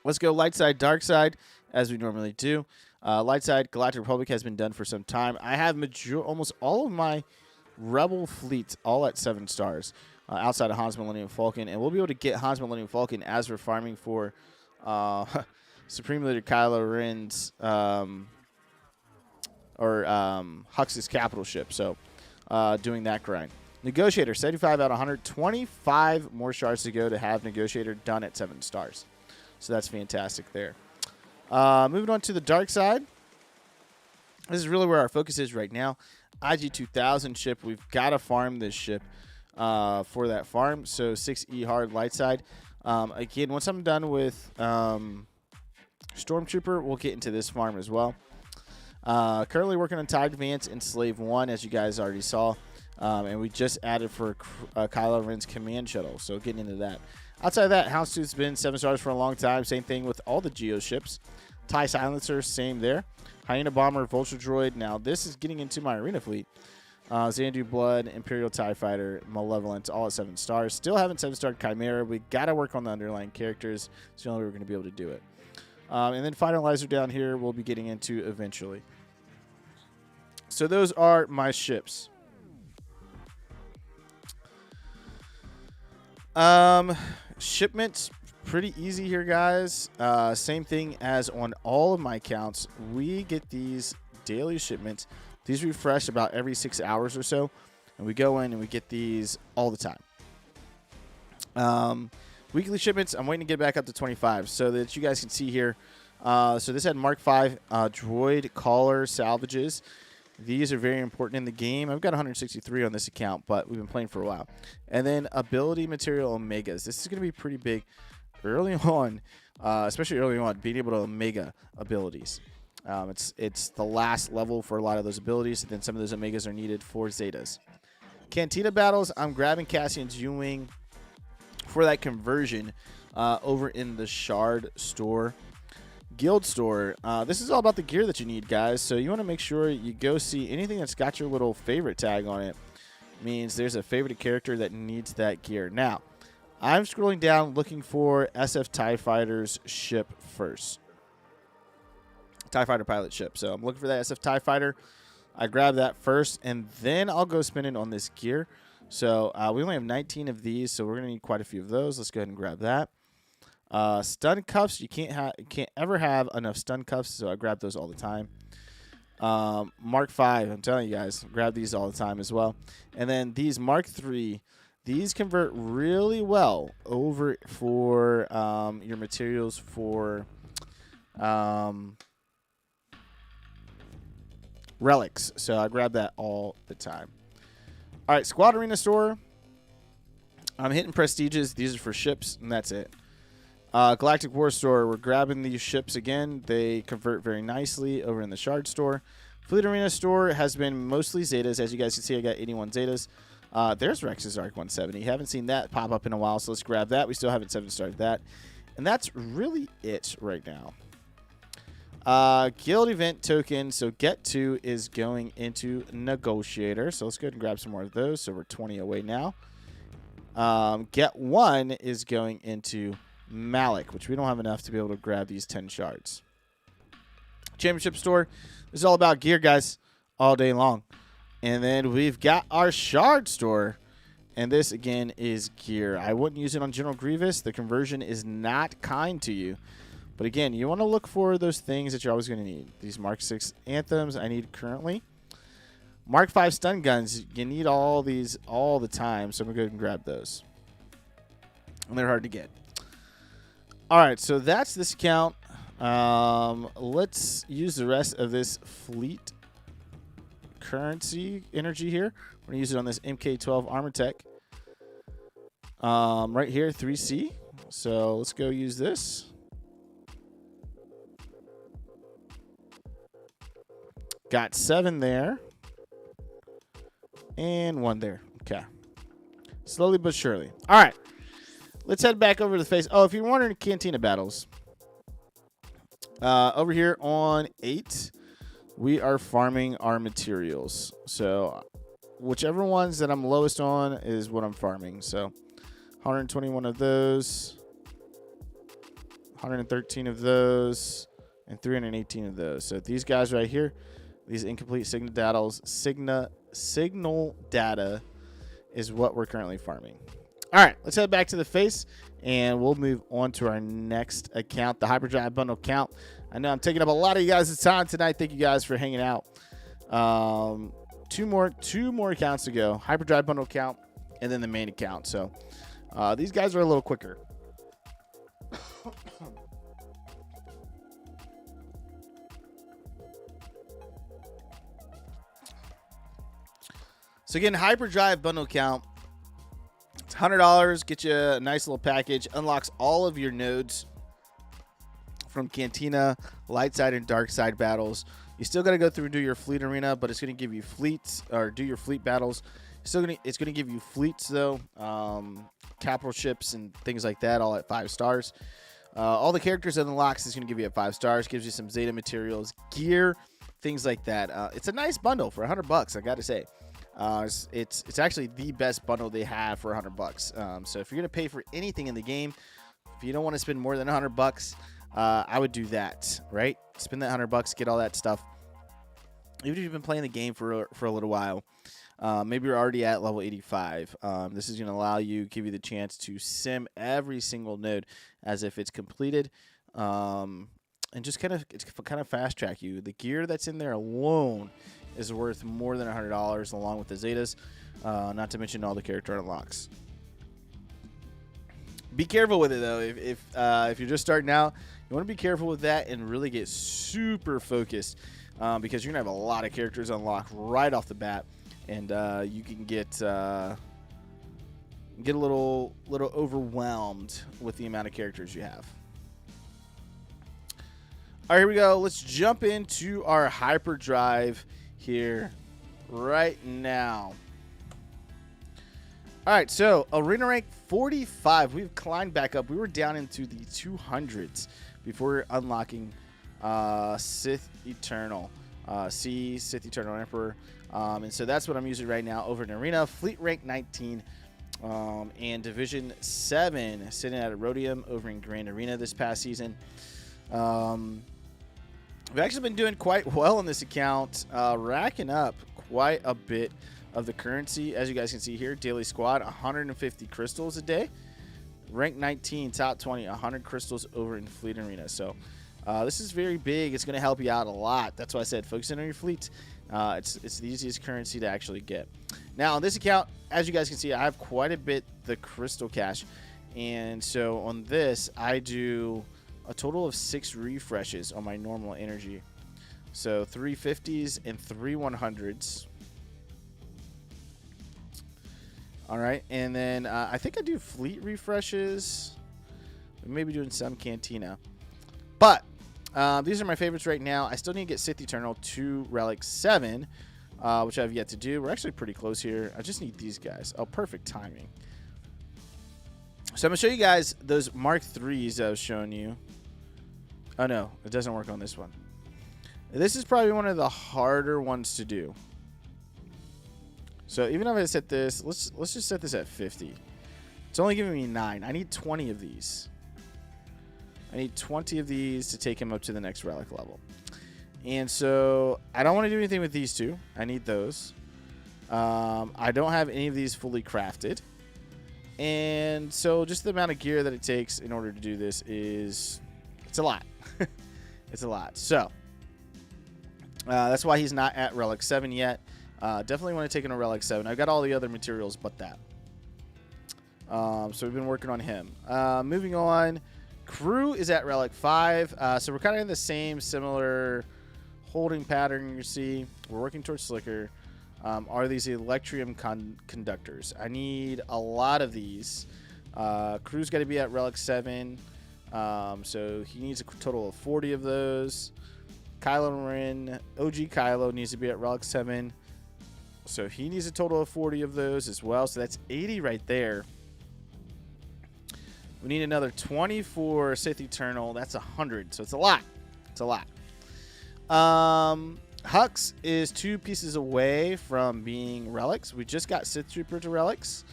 Let's go light side, dark side, as we normally do. Light side, Galactic Republic has been done for some time. I have almost all of my Rebel fleets all at 7 stars outside of Han's Millennium Falcon. And we'll be able to get Han's Millennium Falcon as we're farming for Supreme Leader Kylo Ren's Hux's capital ship. So doing that grind. Negotiator, 75 out of 100. 25 more shards to go to have Negotiator done at 7 stars. So that's fantastic there. Moving on to the dark side. This is really where our focus is right now. IG-2000 ship. We've got to farm this ship for that farm. So 6E hard light side. Again, once I'm done with Stormtrooper, we'll get into this farm as well. Currently working on TIE Advance and Slave 1, as you guys already saw. And we just added for Kylo Ren's command shuttle. So getting into that. Outside of that, Houndstooth's been 7 stars for a long time. Same thing with all the Geo ships. TIE Silencer, same there. Hyena Bomber, Vulture Droid. Now, this is getting into my arena fleet. Xandu Blood, Imperial TIE Fighter, Malevolent, all at 7 stars. Still haven't 7-starred Chimera. We got to work on the underlying characters. It's the only way we're going to be able to do it. And then Finalizer down here we'll be getting into eventually. So those are my ships. Shipments, pretty easy here, guys. Same thing as on all of my accounts. We get these daily shipments. These refresh about every 6 hours or so. And we go in and we get these all the time. Weekly shipments, I'm waiting to get back up to 25 so that you guys can see here. So this had Mark 5 droid caller salvages. These are very important in the game. I've got 163 on this account, but we've been playing for a while. And then ability material omegas. This is going to be pretty big early on, especially early on, being able to omega abilities. It's the last level for a lot of those abilities, and then some of those omegas are needed for zetas. Cantina battles, I'm grabbing Cassian's U-Wing for that conversion over in the Shard store. Guild store. This is all about the gear that you need, guys. So you want to make sure you go see anything that's got your little favorite tag on it. Means there's a favorite character that needs that gear. Now, I'm scrolling down looking for SF TIE Fighter's ship first. TIE Fighter pilot ship. So I'm looking for that SF TIE Fighter. I grab that first, and then I'll go spinning on this gear. So we only have 19 of these, so we're going to need quite a few of those. Let's go ahead and grab that. Stun cuffs, you can't ever have enough stun cuffs, so I grab those all the time. Mark 5, I'm telling you guys, grab these all the time as well. And then these Mark 3, these convert really well over for your materials for relics. So I grab that all the time. All right, Squad Arena Store. I'm hitting prestiges. These are for ships, and that's it. Galactic War Store, we're grabbing these ships again. They convert very nicely over in the Shard Store. Fleet Arena Store has been mostly Zetas. As you guys can see, I got 81 Zetas. There's Rex's Arc 170. Haven't seen that pop up in a while, so let's grab that. We still haven't 7-starred that. And that's really it right now. Guild event token. So get 2 is going into Negotiator. So let's go ahead and grab some more of those. So we're 20 away now. Get 1 is going into Malik, which we don't have enough to be able to grab these 10 shards. Championship store. This is all about gear, guys, all day long. And then we've got our shard store. And this, again, is gear. I wouldn't use it on General Grievous. The conversion is not kind to you. But, again, you want to look for those things that you're always going to need. These Mark 6 Anthems I need currently. Mark 5 stun guns, you need all these all the time. So I'm going to go ahead and grab those. And they're hard to get. All right, so that's this account. Let's use the rest of this fleet currency energy here. We're going to use it on this MK12 Armor Tech. Right here, 3C. So let's go use this. Got 7 there. And 1 there. Okay. Slowly but surely. All right. Let's head back over to the face. Oh, if you're wondering, Cantina battles. Over here on 8, we are farming our materials. So whichever ones that I'm lowest on is what I'm farming. So 121 of those, 113 of those, and 318 of those. So these guys right here, these incomplete signal data is what we're currently farming. All right, let's head back to the face, and we'll move on to our next account, the Hyperdrive Bundle account. I know I'm taking up a lot of you guys' time tonight. Thank you guys for hanging out. Two more accounts to go. Hyperdrive Bundle account, and then the main account. So these guys are a little quicker. So again, Hyperdrive Bundle account. It's $100. Get you a nice little package. Unlocks all of your nodes from Cantina, Light Side, and Dark Side battles. You still got to go through and do your fleet arena, but it's going to give you fleets, or do your fleet battles. It's going to give you fleets though, capital ships and things like that, all at 5 stars. All the characters it unlocks is going to give you at 5 stars. Gives you some Zeta materials, gear, things like that. It's a nice bundle for $100. I got to say. It's actually the best bundle they have for $100. So if you're gonna pay for anything in the game, if you don't want to spend more than $100, I would do that. Right? Spend that $100, get all that stuff. Even if you've been playing the game for a little while, maybe you're already at level 85. This is gonna allow you, give you the chance to sim every single node as if it's completed, and just kind of fast track you. The gear that's in there alone is worth more than $100 along with the Zetas, not to mention all the character unlocks. Be careful with it though. If you're just starting out, you want to be careful with that and really get super focused, because you're gonna have a lot of characters unlocked right off the bat, and you can get a little overwhelmed with the amount of characters you have. All right, here we go. Let's jump into our hyperdrive here right now. All right, so arena rank 45. We've climbed back up. We were down into the 200s before unlocking Sith Eternal, Sith Eternal Emperor, and so that's what I'm using right now over in arena. Fleet rank 19, and Division 7, sitting at a Rhodium over in Grand Arena this past season. We've actually been doing quite well in this account, racking up quite a bit of the currency. As you guys can see here, daily squad, 150 crystals a day. Rank 19, top 20, 100 crystals over in Fleet Arena. So this is very big. It's going to help you out a lot. That's why I said focusing on your fleet. It's the easiest currency to actually get. Now on this account, as you guys can see, I have quite a bit the crystal cash. And so on this, I do a total of 6 refreshes on my normal energy. So 3 50s and 3 100s. All right, and then I think I do fleet refreshes. Maybe doing some Cantina. But these are my favorites right now. I still need to get Sith Eternal 2 Relic 7, which I've yet to do. We're actually pretty close here. I just need these guys. Oh, perfect timing. So I'm going to show you guys those Mark 3s I was showing you. Oh, no. It doesn't work on this one. This is probably one of the harder ones to do. So even if I set this, let's just set this at 50. It's only giving me 9. I need 20 of these. I need 20 of these to take him up to the next relic level. And so I don't want to do anything with these two. I need those. I don't have any of these fully crafted. And so just the amount of gear that it takes in order to do this is, it's a lot. It's a lot. So that's why he's not at Relic 7 yet. Definitely want to take him to Relic 7. I've got all the other materials but that. So we've been working on him. Moving on. Crew is at Relic 5. So we're kind of in the same similar holding pattern. You see, we're working towards Slicker. Are these Electrium conductors? I need a lot of these. Crew's got to be at Relic 7. So he needs a total of 40 of those. Kylo Ren, OG Kylo needs to be at Relic 7. So he needs a total of 40 of those as well. So that's 80 right there. We need another 20 for Sith Eternal. That's 100. So it's a lot. It's a lot. Hux is 2 pieces away from being relics. We just got Sith Trooper to relics.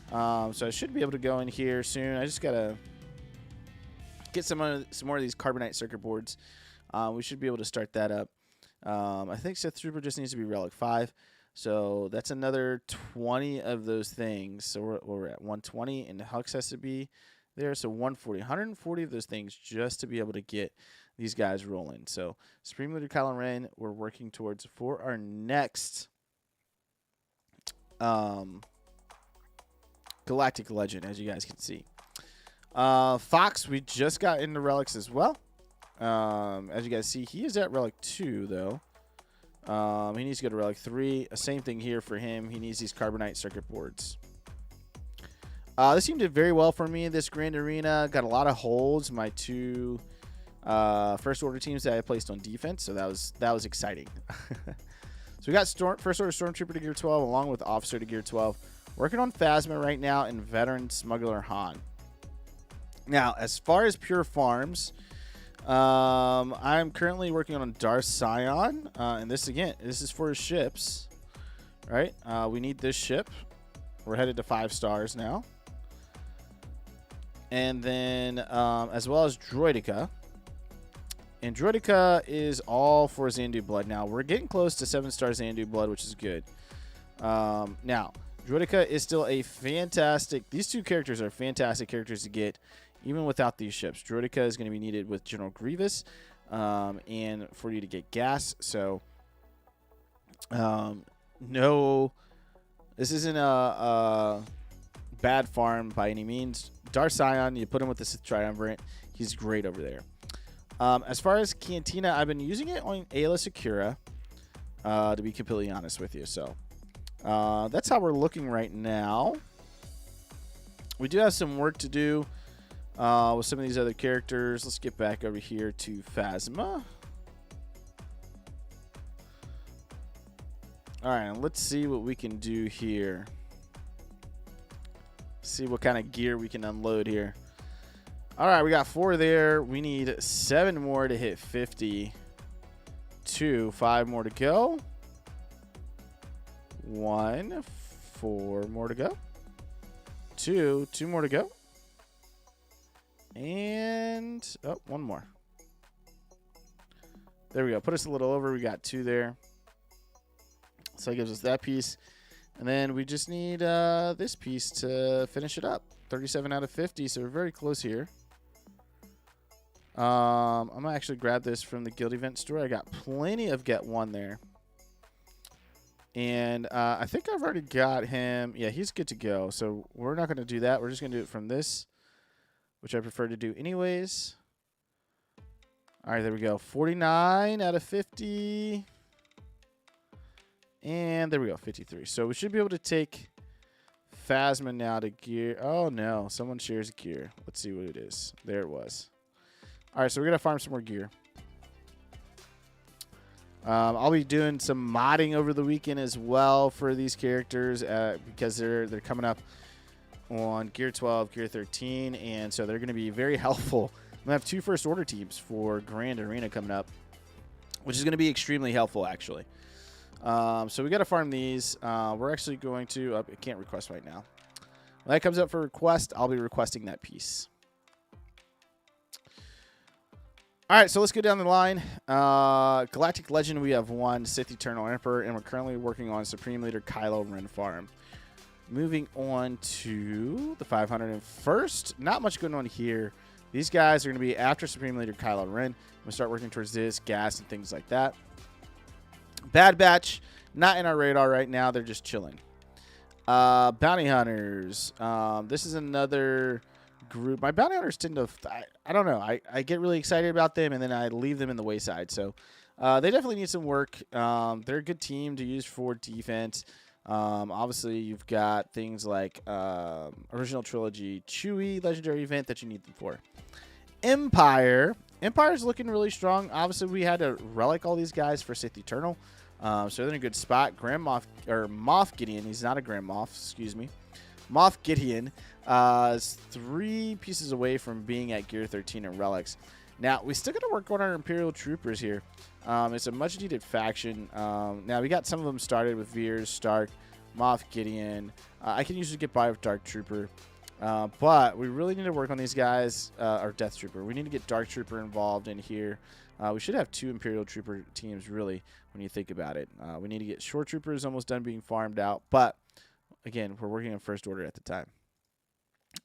So I should be able to go in here soon. I just got to get some more of these carbonite circuit boards. We should be able to start that up. I think Sith Trooper just needs to be relic 5. So that's another 20 of those things. So we're at 120, and the Hux has to be there. So 140 of those things just to be able to get these guys rolling. So Supreme Leader Kylo Ren, we're working towards for our next Galactic Legend, as you guys can see. Fox, we just got into relics as well. As you guys see, he is at Relic 2, though. He needs to go to Relic 3. Same thing here for him. He needs these carbonite circuit boards. This team did very well for me this Grand Arena. Got a lot of holds. My 2 first order teams that I placed on defense, so that was exciting. So we got first order Stormtrooper to gear 12 along with Officer to gear 12. Working on Phasma right now and Veteran Smuggler Han. Now, as far as pure farms, I'm currently working on Darth Sion, and this is for his ships, right? We need this ship. We're headed to 5 stars now. And then as well as Droideka. And Droideka is all for Xandu Blood. Now, we're getting close to 7-star Xandu Blood, which is good. Now, Droideka is still a fantastic... These 2 characters are fantastic characters to get, even without these ships. Droideka is going to be needed with General Grievous and for you to get gas. So, no... This isn't a bad farm by any means. Darth Sion, you put him with the Sith Triumvirate. He's great over there. As far as Cantina, I've been using it on Aayla Secura, to be completely honest with you. So that's how we're looking right now. We do have some work to do with some of these other characters. Let's get back over here to Phasma. All right, let's see what we can do here. See what kind of gear we can unload here. All right, we got 4 there. We need 7 more to hit 50. 5 more to go. 1, 4 more to go. 2 more to go. And, 1 more. There we go. Put us a little over. We got 2 there. So it gives us that piece. And then we just need this piece to finish it up. 37 out of 50, so we're very close here. I'm going to actually grab this from the Guild Event store. I got plenty of Get 1 there. And I think I've already got him. Yeah, he's good to go. So we're not going to do that. We're just going to do it from this, which I prefer to do anyways. All right, there we go. 49 out of 50. And there we go, 53. So we should be able to take Phasma now to gear. Oh, no. Someone shares gear. Let's see what it is. There it was. All right, so we're going to farm some more gear. I'll be doing some modding over the weekend as well for these characters because they're coming up on Gear 12, Gear 13, and so they're going to be very helpful. I'm going to have 2 first order teams for Grand Arena coming up. which is going to be extremely helpful, actually. So we got to farm these. We're actually going to... I can't request right now. When that comes up for request, I'll be requesting that piece. All right, so let's go down the line. Galactic Legend, we have one. Sith Eternal Emperor, and we're currently working on Supreme Leader Kylo Ren farm. Moving on to the 501st. Not much going on here. These guys are going to be after Supreme Leader Kylo Ren. I'm going to start working towards this, gas, and things like that. Bad Batch, not in our radar right now. They're just chilling. Bounty Hunters. This is another group. My Bounty Hunters tend to... I don't know. I get really excited about them, and then I leave them in the wayside. So they definitely need some work. They're a good team to use for defense. Obviously, you've got things like Original Trilogy Chewie Legendary event that you need them for. Empire. Empire's looking really strong. Obviously, we had to relic all these guys for Sith Eternal. So they're in a good spot. Moff Gideon. He's not a Grand Moff. Excuse me. Moff Gideon is 3 pieces away from being at Gear 13 in relics. Now, we still got to work on our Imperial Troopers here. It's a much-needed faction. Now, we got some of them started with Veers, Stark, Moff Gideon. I can usually get by with Dark Trooper. But we really need to work on these guys, or Death Trooper. We need to get Dark Trooper involved in here. We should have 2 Imperial Trooper teams, really, when you think about it. We need to get Shore Troopers almost done being farmed out. But, again, we're working on First Order at the time.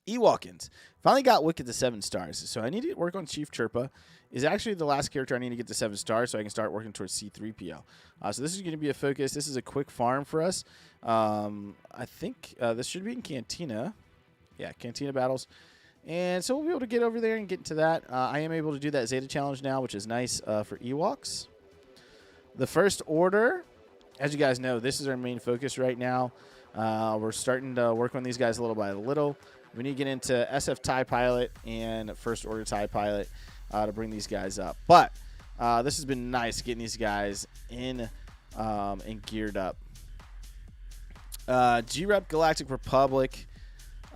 Ewokins. Finally got Wicked to 7 stars. So I need to work on Chief Chirpa. Is actually the last character I need to get to 7 stars so I can start working towards C-3PO. So this is going to be a focus. This is a quick farm for us. I think this should be in Cantina. Yeah, Cantina battles. And so we'll be able to get over there and get into that. I am able to do that Zeta challenge now, which is nice for Ewoks. The First Order. As you guys know, this is our main focus right now. We're starting to work on these guys little by little. We need to get into SF TIE Pilot and First Order TIE Pilot to bring these guys up. But this has been nice getting these guys in and geared up. G-Rep Galactic Republic.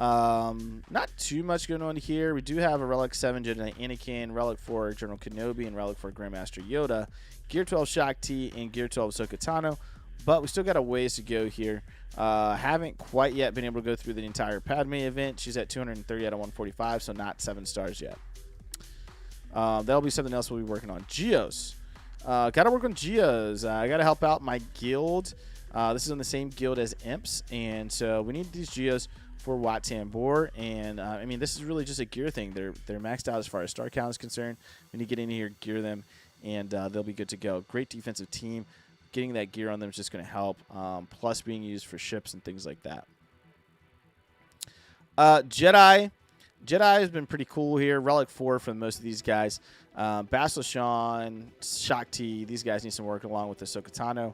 Not too much going on here. We do have a Relic 7 Jedi Anakin, Relic 4 General Kenobi, and Relic 4 Grandmaster Yoda. Gear 12 Shakti and Gear 12 Ahsoka Tano. But we still got a ways to go here. Haven't quite yet been able to go through the entire Padme event. She's at 230 out of 145, so not 7 stars yet. That'll be something else we'll be working on. Geos. Got to work on Geos. I got to help out my guild. This is on the same guild as Imps, and so we need these Geos for Wat Tambor. And, I mean, this is really just a gear thing. They're maxed out as far as star count is concerned. We need to get in here, gear them, and they'll be good to go. Great defensive team. Getting that gear on them is just going to help, plus being used for ships and things like that. Jedi. Jedi has been pretty cool here. Relic 4 for most of these guys. Bastila, Shakti, these guys need some work along with Ahsoka Tano.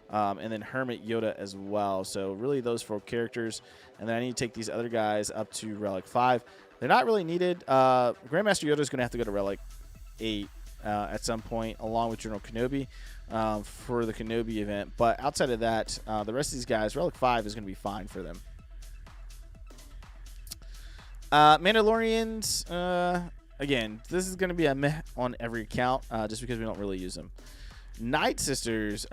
And then Hermit Yoda as well. So really those 4 characters. And then I need to take these other guys up to Relic 5. They're not really needed. Grandmaster Yoda is going to have to go to Relic 8 at some point, along with General Kenobi for the Kenobi event. But outside of that, the rest of these guys, Relic 5 is going to be fine for them. Mandalorians, again, this is going to be a meh on every account just because we don't really use them. Night Sisters,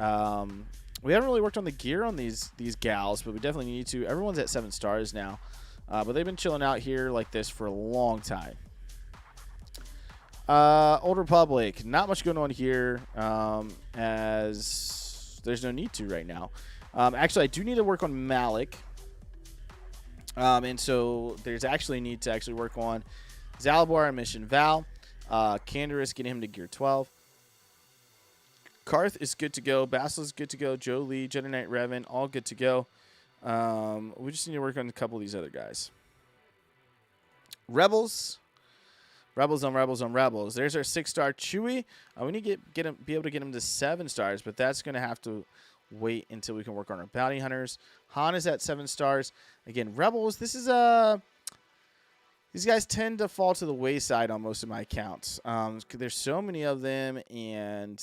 we haven't really worked on the gear on these gals, but we definitely need to. Everyone's at 7 stars now, but they've been chilling out here like this for a long time. Old Republic, not much going on here as there's no need to right now. Actually, I do need to work on Malik. And so there's actually need to actually work on Zalabar and Mission Val. Canderous, getting him to Gear 12. Karth is good to go. Basil is good to go. Joe Lee, Jedi Knight Revan, all good to go. We just need to work on a couple of these other guys. Rebels. Rebels on Rebels on Rebels. There's our 6-star Chewie. We need to be able to get him to 7 stars, but that's going to have to wait until we can work on our bounty hunters. Han is at 7 stars. Again, Rebels, this is these guys tend to fall to the wayside on most of my accounts. There's so many of them, and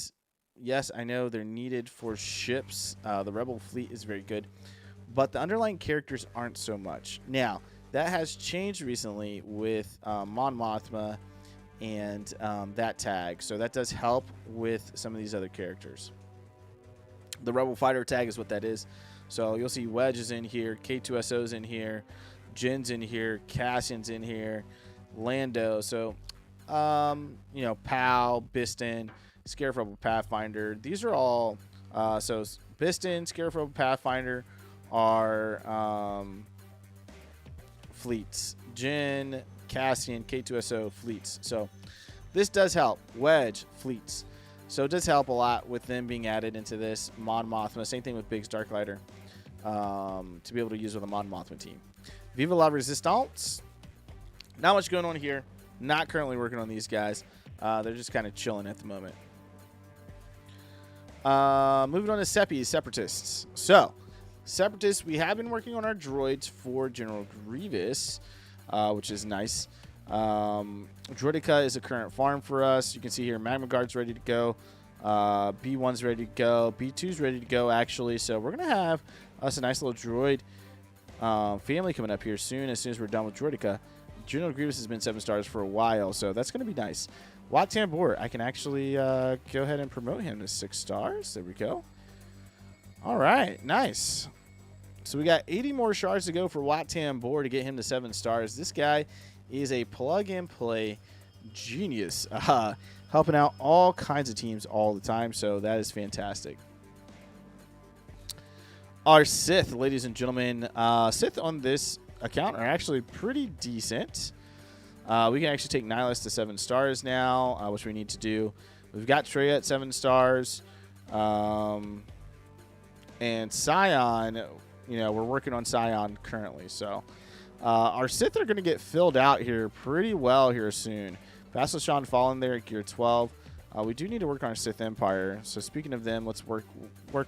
yes, I know they're needed for ships. The Rebel fleet is very good, but the underlying characters aren't so much. Now, that has changed recently with Mon Mothma and that tag. So that does help with some of these other characters. The Rebel Fighter tag is what that is. So you'll see Wedge is in here, K2SO's in here, Jin's in here, Cassian's in here, Lando. So, you know, Pal, Biston, Scarif Rebel Pathfinder. These are all, so Biston, Scarif Rebel Pathfinder are fleets. Jin, Cassian, K2SO, fleets. So this does help. Wedge, fleets. So it does help a lot with them being added into this. Mon Mothma, same thing with Biggs Darklighter, to be able to use with a Mon Mothma team. Viva la Resistance. Not much going on here. Not currently working on these guys. They're just kind of chilling at the moment. Moving on to Separatists. So, Separatists, we have been working on our droids for General Grievous, which is nice. Droideka is a current farm for us. You can see here Magma Guard's ready to go. B1's ready to go. B2's ready to go, actually. So we're going to have us a nice little droid family coming up here soon as we're done with Droideka. General Grievous has been 7 stars for a while, so that's going to be nice. Wat Tambor, I can actually go ahead and promote him to 6 stars. There we go. All right, nice. So we got 80 more shards to go for Wat Tambor to get him to 7 stars. This guy is a plug-and-play genius, helping out all kinds of teams all the time, so that is fantastic. Our Sith, ladies and gentlemen, Sith on this account are actually pretty decent. We can actually take Nihilus to 7 stars now, which we need to do. We've got Trey at 7 stars, and Scion, you know, we're working on Scion currently, so our Sith are going to get filled out here pretty well here soon. Vassal Shan Fallen there at gear 12. We do need to work on our Sith Empire. So speaking of them, let's work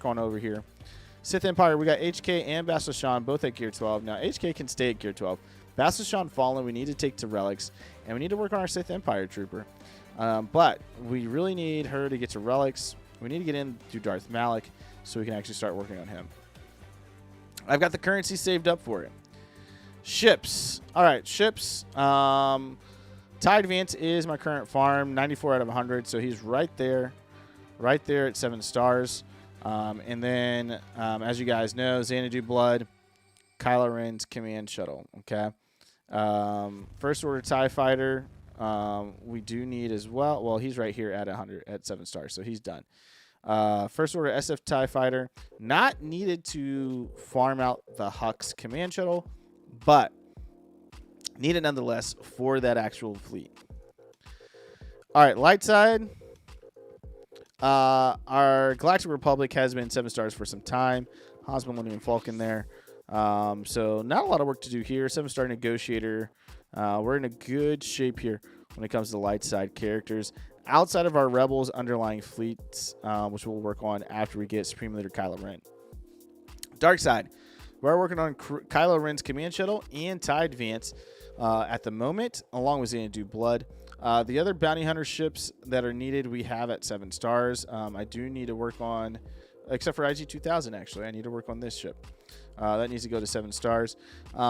on over here. Sith Empire, we got HK and Vassal Shan both at gear 12. Now HK can stay at gear 12. Vassal Shan Fallen we need to take to Relics, and we need to work on our Sith Empire Trooper. But we really need her to get to Relics. We need to get in through Darth Malik so we can actually start working on him. I've got the currency saved up for it. Ships. All right, ships. Tide Vance is my current farm, 94 out of 100, so he's right there at 7 stars. And then, as you guys know, Xanadu Blood, Kylo Ren's command shuttle. Okay. First Order TIE Fighter, we do need as well. Well, he's right here at 100 at 7 stars, so he's done. First Order SF TIE Fighter, not needed to farm out the Hux command shuttle, but needed nonetheless for that actual fleet. All right, light side. Our Galactic Republic has been 7 stars for some time. Hans Millennium Falcon there. So not a lot of work to do here. 7-star Negotiator. We're in a good shape here when it comes to the light side characters. Outside of our Rebels underlying fleets, which we'll work on after we get Supreme Leader Kylo Ren. Dark side. We're working on Kylo Ren's command shuttle and Tide Vance at the moment, along with Xanadu Blood. The other bounty hunter ships that are needed, we have at 7 stars. I do need to work on, except for IG-2000, actually. I need to work on this ship. That needs to go to 7 stars.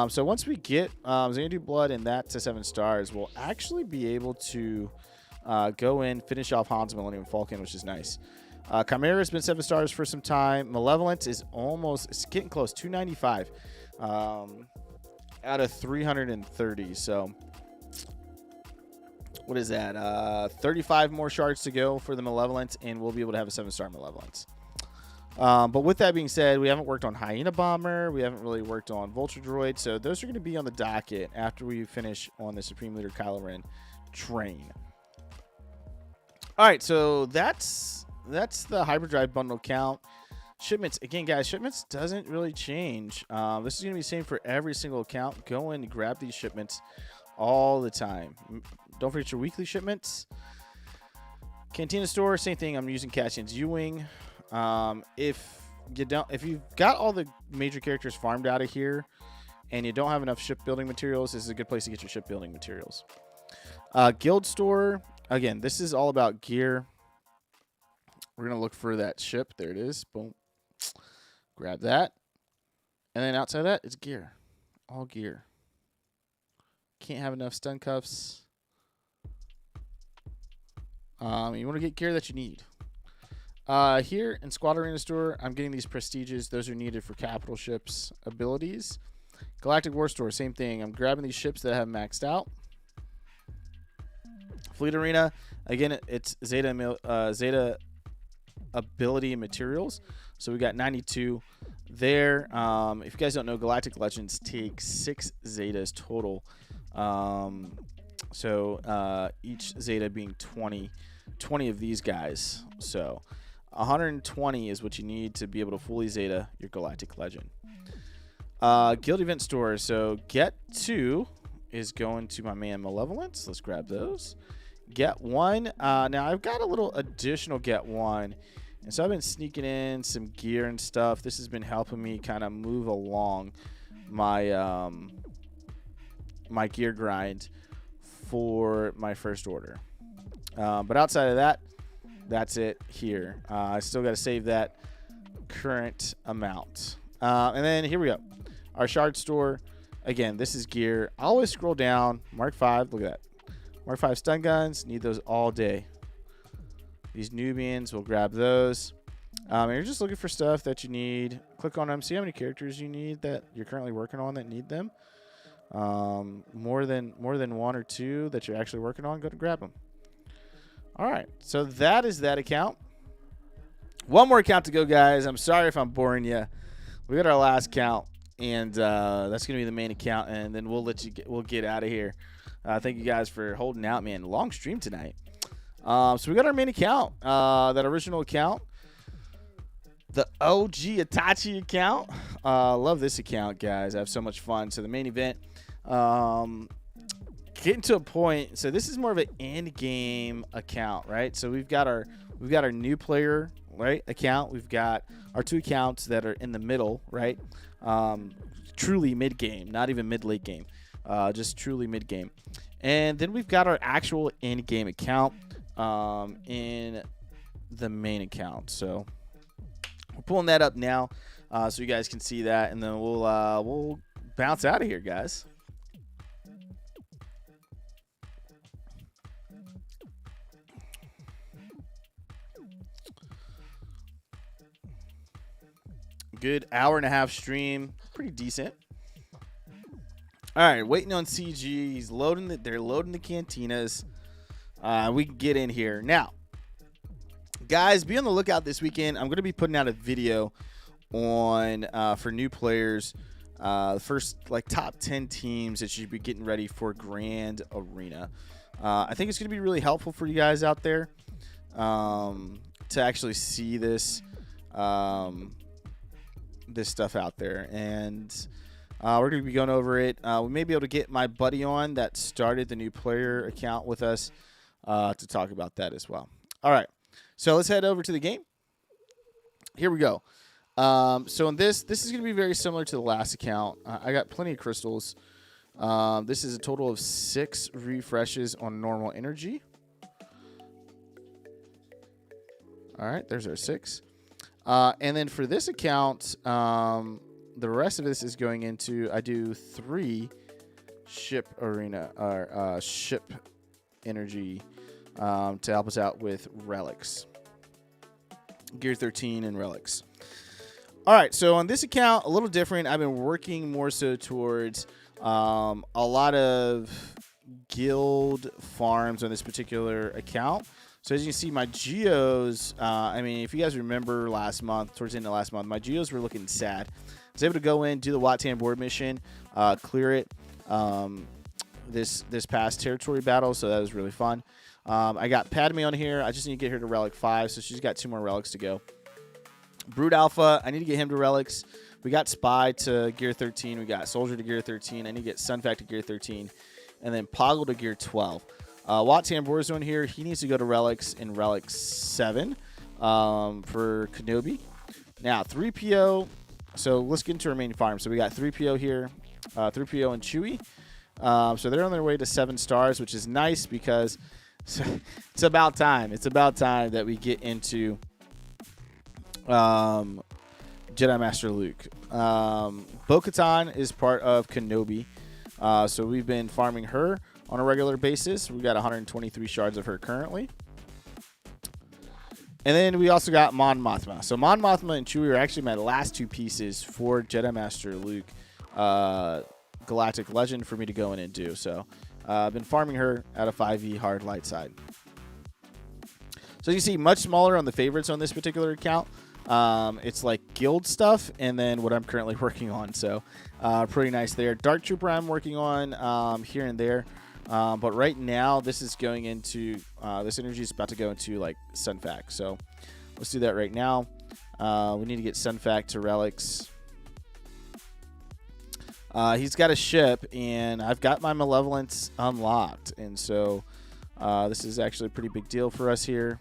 So once we get Xanadu Blood and that to 7 stars, we'll actually be able to go in, finish off Han's Millennium Falcon, which is nice. Chimera has been 7 stars for some time. Malevolence is it's getting close, 295 out of 330. So what is that? 35 more shards to go for the Malevolence, and we'll be able to have a 7-star Malevolence. But with that being said, we haven't worked on Hyena Bomber. We haven't really worked on Vulture Droid. So those are going to be on the docket after we finish on the Supreme Leader Kylo Ren train. All right, so that's the Hyperdrive bundle count. Shipments, again, guys, shipments doesn't really change. This is going to be the same for every single account. Go in and grab these shipments all the time. Don't forget your weekly shipments. Cantina store, same thing. I'm using Cassian's U-Wing. If you've got all the major characters farmed out of here and you don't have enough shipbuilding materials, this is a good place to get your shipbuilding materials. Guild store, again, this is all about gear. We're going to look for that ship. There it is. Boom. Grab that. And then outside of that, it's gear. All gear. Can't have enough stun cuffs. You want to get gear that you need. Here in Squad Arena Store, I'm getting these prestiges. Those are needed for capital ships abilities. Galactic War Store, same thing. I'm grabbing these ships that I have maxed out. Fleet Arena, again, it's Zeta ability and materials. So we got 92 there. If you guys don't know, Galactic Legends take 6 Zetas total. Each Zeta being 20 of these guys. So 120 is what you need to be able to fully Zeta your Galactic Legend. Guild Event Store. So Get 2 is going to my man Malevolence. Let's grab those. Get 1. Now I've got a little additional Get 1. And so I've been sneaking in some gear and stuff. This has been helping me kind of move along my my gear grind for my first order. But outside of that, that's it here. I still got to save that current amount. And then here we go. Our shard store. Again, this is gear. I always scroll down. Mark 5. Look at that. Mark 5 stun guns. Need those all day. These Nubians, we'll grab those. And you're just looking for stuff that you need. Click on them. See how many characters you need that you're currently working on that need them. More than 1 or 2 that you're actually working on, go to grab them. All right, so that is that account. One more account to go, guys. I'm sorry if I'm boring you. We got our last count, and that's gonna be the main account, and then we'll get out of here. Thank you guys for holding out, man. Long stream tonight. So we got our main account, that original account, the OG Itachi account. Love this account, guys. I have so much fun. So the main event, getting to a point. So this is more of an end game account, right? So we've got our new player, right, account. We've got our 2 accounts that are in the middle, right? Truly mid game, not even mid late game, just truly mid game. And then we've got our actual end game account. In the main account. So we're pulling that up now, so you guys can see that, and then we'll bounce out of here, guys. Good hour-and-a-half stream, pretty decent. All right, waiting on CG. He's loading they're loading the cantinas. We can get in here now, guys. Be on the lookout this weekend. I'm going to be putting out a video on for new players, the first top 10 teams that you should be getting ready for Grand Arena. I think it's going to be really helpful for you guys out there to actually see this this stuff out there, and we're going to be going over it. We may be able to get my buddy on that started the new player account with us. To talk about that as well. All right, so let's head over to the game. Here we go. So in this is going to be very similar to the last account. I got plenty of crystals. This is a total of 6 refreshes on normal energy. All right, there's our 6. And then for this account, the rest of this is going into, I do 3 ship arena or ship energy to help us out with relics, gear 13 and relics. All right, so on this account, a little different. I've been working more so towards a lot of guild farms on this particular account. So as you can see, my geos, I mean, if you guys remember last month, towards the end of last month, my geos were looking sad. I was able to go in, do the Watan board mission, clear it this past territory battle, so that was really fun. I got Padme on here. I just need to get her to Relic 5, so she's got 2 more relics to go. Brood Alpha, I need to get him to relics. We got Spy to gear 13. We got Soldier to gear 13. I need to get Sunfact to gear 13. And then Poggle to gear 12. Watan Warzone here, he needs to go to relics in Relic 7 for Kenobi. Now, 3PO. So let's get into our main farm. So we got 3PO here, 3PO and Chewie. So they're on their way to 7 stars, which is nice because it's about time. It's about time that we get into Jedi Master Luke. Bo-Katan is part of Kenobi. So we've been farming her on a regular basis. We've got 123 shards of her currently. And then we also got Mon Mothma. So Mon Mothma and Chewie are actually my last two pieces for Jedi Master Luke Galactic Legend for me to go in and do. So I've been farming her at a 5e hard light side. So you see, much smaller on the favorites on this particular account. It's like guild stuff and then what I'm currently working on. So pretty nice there. Dark Trooper I'm working on here and there. But right now, this is going into, this energy is about to go into, like, Sunfac. So, let's do that right now. We need to get Sunfac to relics. He's got a ship, and I've got my Malevolence unlocked. And so, this is actually a pretty big deal for us here.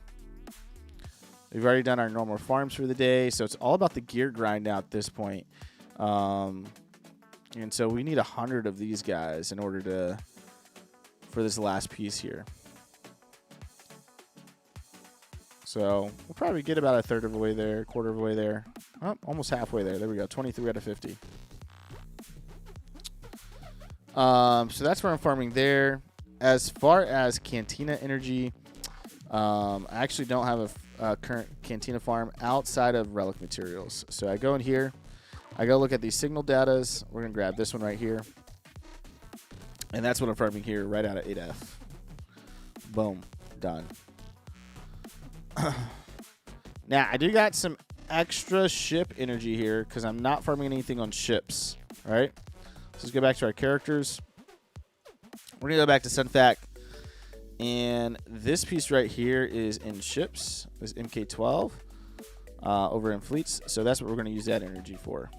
We've already done our normal farms for the day. So, it's all about the gear grind now at this point. And so, we need 100 of these guys in order to... for this last piece here. So we'll probably get about a third of the way there, quarter of the way there. Oh, almost halfway there. There we go. 23 out of 50. So that's where I'm farming there. As far as Cantina energy, I actually don't have a current Cantina farm outside of relic materials. So I go in here. I go look at these signal datas. We're going to grab this one right here. And that's what I'm farming here right out of 8F. Boom. Done. Now, I do got some extra ship energy here because I'm not farming anything on ships. All right? So let's go back to our characters. We're going to go back to Sunfac. And this piece right here is in ships. This MK12 over in fleets. So that's what we're going to use that energy for.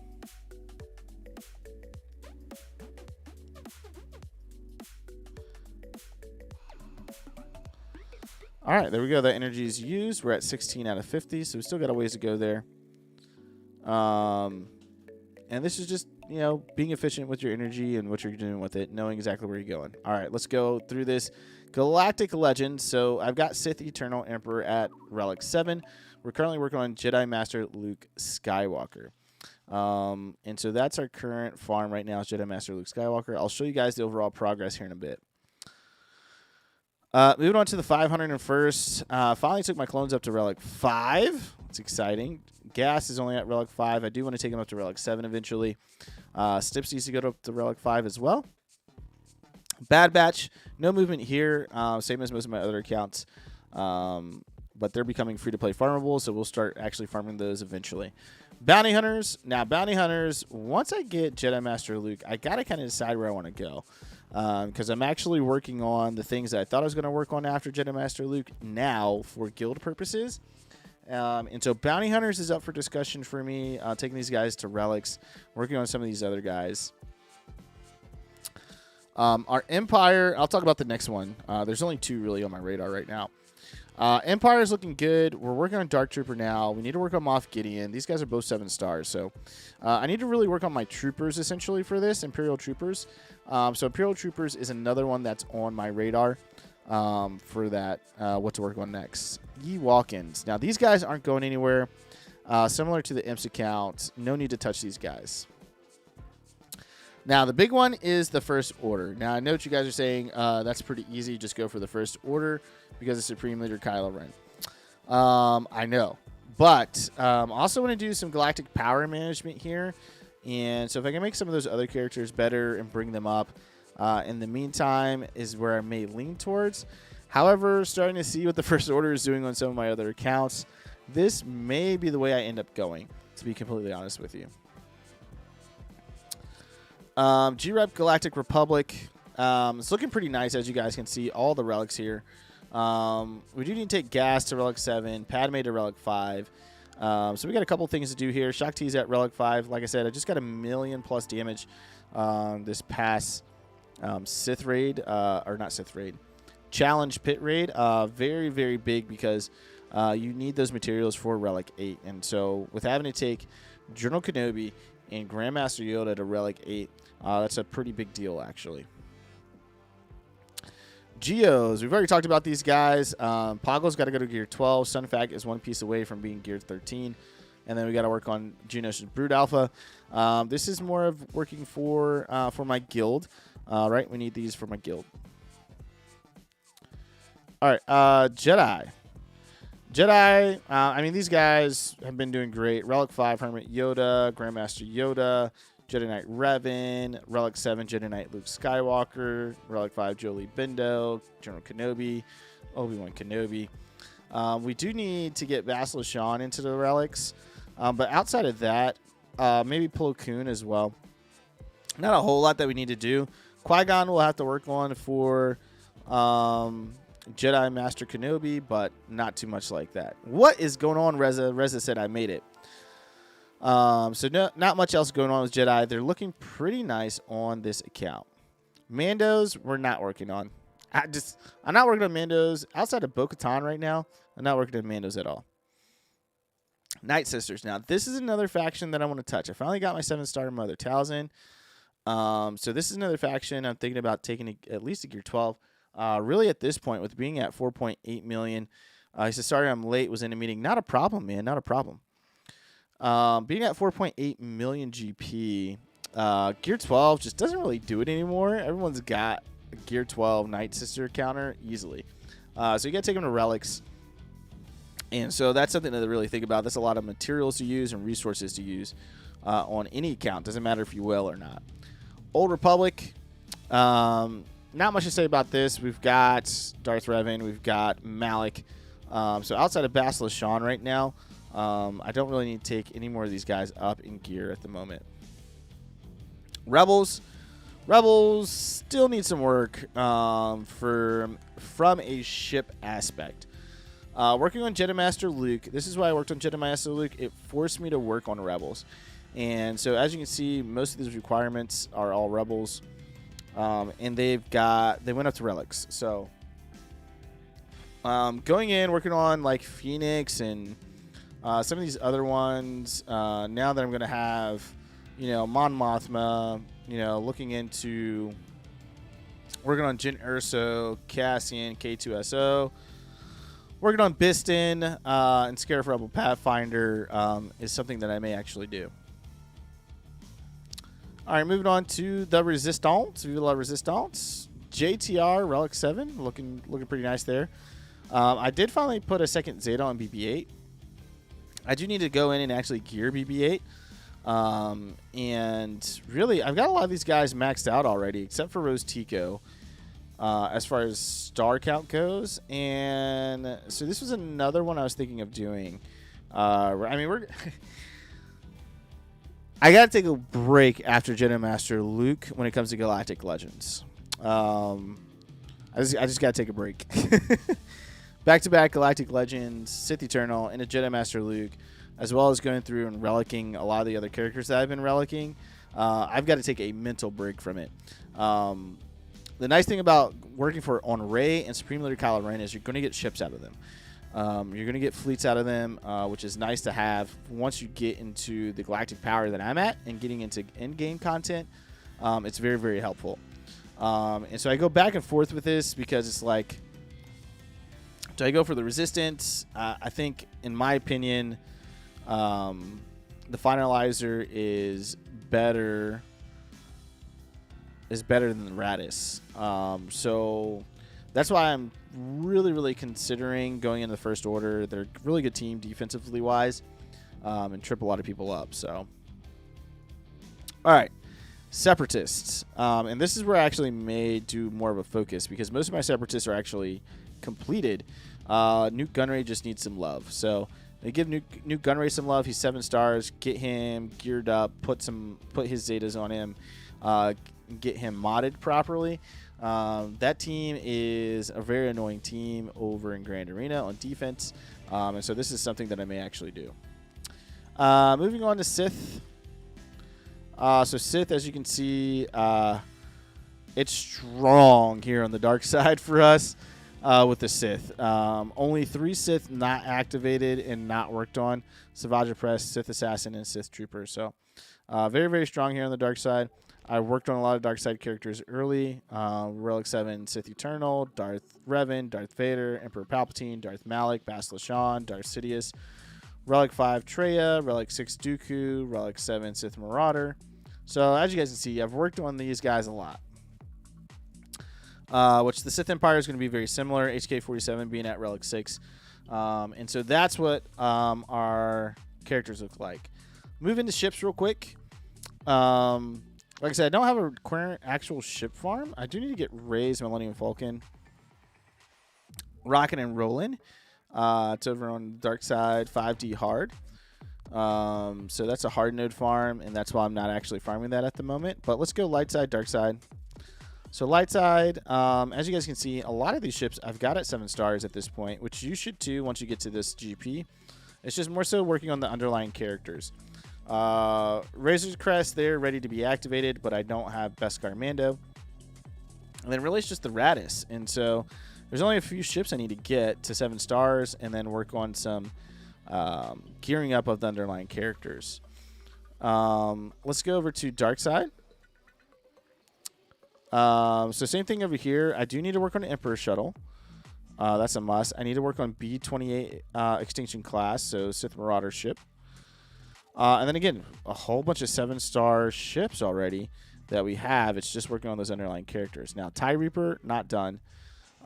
All right, there we go. That energy is used. We're at 16 out of 50, so we still got a ways to go there. And this is just, you know, being efficient with your energy and what you're doing with it, knowing exactly where you're going. All right, let's go through this Galactic Legend. So I've got Sith Eternal Emperor at Relic 7. We're currently working on Jedi Master Luke Skywalker. And so that's our current farm right now is Jedi Master Luke Skywalker. I'll show you guys the overall progress here in a bit. Moving on to the 501st. Finally took my clones up to Relic 5. It's exciting. Gas is only at Relic 5. I do want to take him up to Relic 7 eventually. Stips needs to go up to Relic 5 as well. Bad Batch. No movement here. Same as most of my other accounts. But they're becoming free-to-play farmable, so we'll start actually farming those eventually. Bounty Hunters. Now, Bounty Hunters, once I get Jedi Master Luke, I got to kind of decide where I want to go. Because I'm actually working on the things that I thought I was going to work on after Jedi Master Luke now for guild purposes. And so Bounty Hunters is up for discussion for me. Taking these guys to relics, working on some of these other guys. Our Empire, I'll talk about the next one. There's only two really on my radar right now. Empire is looking good. We're working on Dark Trooper now. We need to work on Moff Gideon. These guys are both 7 stars. So I need to really work on my troopers essentially for this, Imperial Troopers. So Imperial Troopers is another one that's on my radar for that, what to work on next. Ye Walk-ins. Now, these guys aren't going anywhere. Similar to the Imps account, no need to touch these guys. Now, the big one is the First Order. Now, I know what you guys are saying. That's pretty easy. Just go for the First Order because it's Supreme Leader Kylo Ren. I know. But also want to do some galactic power management here. And so if I can make some of those other characters better and bring them up, in the meantime is where I may lean towards. However, starting to see what the First Order is doing on some of my other accounts, this may be the way I end up going, to be completely honest with you. G-Rep Galactic Republic. It's looking pretty nice, as you guys can see. All the relics here. We do need to take Gas to Relic 7, Padme to Relic 5. So we got a couple things to do here. Shock T's at Relic 5. Like I said, I just got 1 million plus damage this past Sith raid, or not Sith raid, Challenge Pit raid. Very, very big because you need those materials for Relic 8. And so with having to take General Kenobi and Grandmaster Yoda to Relic 8, that's a pretty big deal, actually. Geos, we've already talked about these guys. Poggle's got to go to Gear 12. Sunfac is 1 piece away from being Gear 13. And then we got to work on Geonosis Brood Alpha. This is more of working for my guild. Right, we need these for my guild. All right, Jedi. Jedi, I mean, these guys have been doing great. Relic 5, Hermit Yoda, Grandmaster Yoda, Jedi Knight Revan, Relic 7, Jedi Knight Luke Skywalker, Relic 5, Jolie Bindo, General Kenobi, Obi-Wan Kenobi. We do need to get Bastila Shan into the relics, but outside of that, maybe Plo Koon as well. Not a whole lot that we need to do. Qui-Gon we'll have to work on for Jedi Master Kenobi, but not too much like that. What is going on, Reza? Reza said I made it. So not much else going on with Jedi. They're looking pretty nice on this account. Mandos, we're not working on. I'm not working on Mandos outside of Bo-Katan right now. I'm not working on Mandos at all. Night Sisters. Now, this is another faction that I want to touch. I finally got my 7-star Mother Talzin. So this is another faction I'm thinking about taking at least a Gear 12. Really, at this point, with being at 4.8 million, he said, sorry I'm late, was in a meeting. Not a problem, man. Not a problem. Being at 4.8 million GP, Gear 12 just doesn't really do it anymore. Everyone's got a Gear 12 Night Sister counter easily. So you got to take them to relics. And so that's something to really think about. That's a lot of materials to use and resources to use on any account. Doesn't matter if you will or not. Old Republic, not much to say about this. We've got Darth Revan. We've got Malik. So outside of Bastila Shan right now, I don't really need to take any more of these guys up in gear at the moment. Rebels still need some work from a ship aspect. Working on Jedi Master Luke. This is why I worked on Jedi Master Luke. It forced me to work on Rebels. And so as you can see, most of these requirements are all Rebels. And they went up to relics. So going in, working on like Phoenix and some of these other ones. Now that I'm going to have, Mon Mothma, looking into working on Jyn Erso, Cassian, K2SO. Working on Biston and Scarif Rebel Pathfinder is something that I may actually do. All right, moving on to the Resistance. Vive la Resistance. JTR Relic 7, looking pretty nice there. I did finally put a second Zeta on BB-8. I do need to go in and actually gear BB-8. And really, I've got a lot of these guys maxed out already, except for Rose Tico, as far as star count goes. And so this was another one I was thinking of doing. I mean, I got to take a break after Jedi Master Luke when it comes to Galactic Legends. I just got to take a break. Back-to-back Galactic Legends, Sith Eternal, and a Jedi Master Luke, as well as going through and relicking a lot of the other characters that I've been relicking. I've got to take a mental break from it. The nice thing about working on Rey and Supreme Leader Kylo Ren is you're going to get ships out of them. You're going to get fleets out of them, which is nice to have once you get into the galactic power that I'm at and getting into in-game content. It's very, very helpful. And so I go back and forth with this because it's like, do I go for the Resistance? I think, in my opinion, the Finalizer is better than the Radis. So that's why I'm really, really considering going into the First Order. They're a really good team defensively wise, and trip a lot of people up. So, all right, Separatists, and this is where I actually may do more of a focus because most of my Separatists are actually completed. Newt Gunray just needs some love. So they give Newt Gunray some love. He's 7 stars. Get him geared up. Put his Zetas on him. Get him modded properly. That team is a very annoying team over in Grand Arena on defense. And so this is something that I may actually do. Moving on to Sith. So Sith, as you can see, it's strong here on the dark side for us with the Sith. Only 3 Sith not activated and not worked on. Savage Press, Sith Assassin, and Sith Trooper. So very, very strong here on the dark side. I worked on a lot of dark side characters early. Relic 7, Sith Eternal, Darth Revan, Darth Vader, Emperor Palpatine, Darth Malik, Bastila Shan, Darth Sidious, Relic 5, Traya, Relic 6, Dooku, Relic 7, Sith Marauder. So as you guys can see, I've worked on these guys a lot. Which the Sith Empire is going to be very similar. HK-47 being at Relic 6. And so that's what our characters look like. Move into ships real quick. Like I said, I don't have a current actual ship farm. I do need to get Ray's Millennium Falcon rocking and rolling. It's over on the dark side, 5D hard. So that's a hard node farm, and that's why I'm not actually farming that at the moment. But let's go light side, dark side. So light side, as you guys can see, a lot of these ships I've got at 7 stars at this point, which you should too once you get to this GP. It's just more so working on the underlying characters. Razor's Crest there, ready to be activated, but I don't have Beskar Mando. And then really it's just the Radis. And so there's only a few ships I need to get to 7 stars and then work on some gearing up of the underlying characters. Let's go over to dark side. So same thing over here. I do need to work on the Emperor Shuttle. That's a must. I need to work on B-28 Extinction class, so Sith Marauder ship. And then again, a whole bunch of 7-star ships already that we have. It's just working on those underlying characters. Now, TIE Reaper, not done.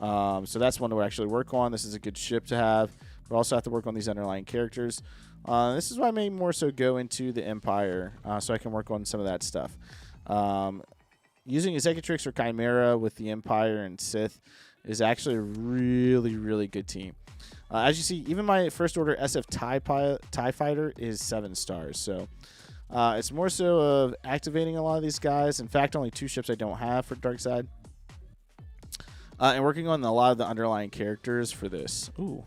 So that's one to actually work on. This is a good ship to have. We also have to work on these underlying characters. This is why I may more so go into the Empire, so I can work on some of that stuff. Using Executrix or Chimera with the Empire and Sith is actually a really, really good team. As you see, even my first order SF TIE Fighter is 7 stars. So it's more so of activating a lot of these guys. In fact, only 2 ships I don't have for dark side. And working on a lot of the underlying characters for this. Ooh,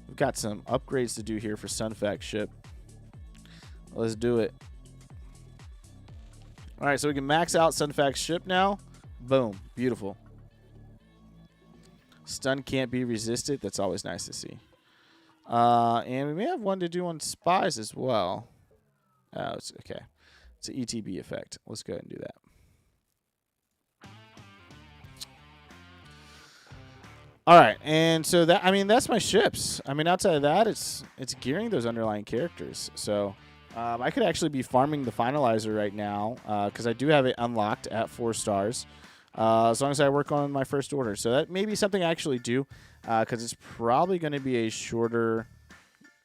we've got some upgrades to do here for Sunfac ship. Let's do it. All right, so we can max out Sunfac's ship now. Boom, beautiful. Stun can't be resisted. That's always nice to see. And we may have one to do on spies as well. Oh, it's okay. It's an ETB effect. Let's go ahead and do that. All right, and so that, I mean, that's my ships. I mean, outside of that, it's gearing those underlying characters. So I could actually be farming the finalizer right now because I do have it unlocked at 4 stars. As long as I work on my first order. So that may be something I actually do because it's probably going to be a shorter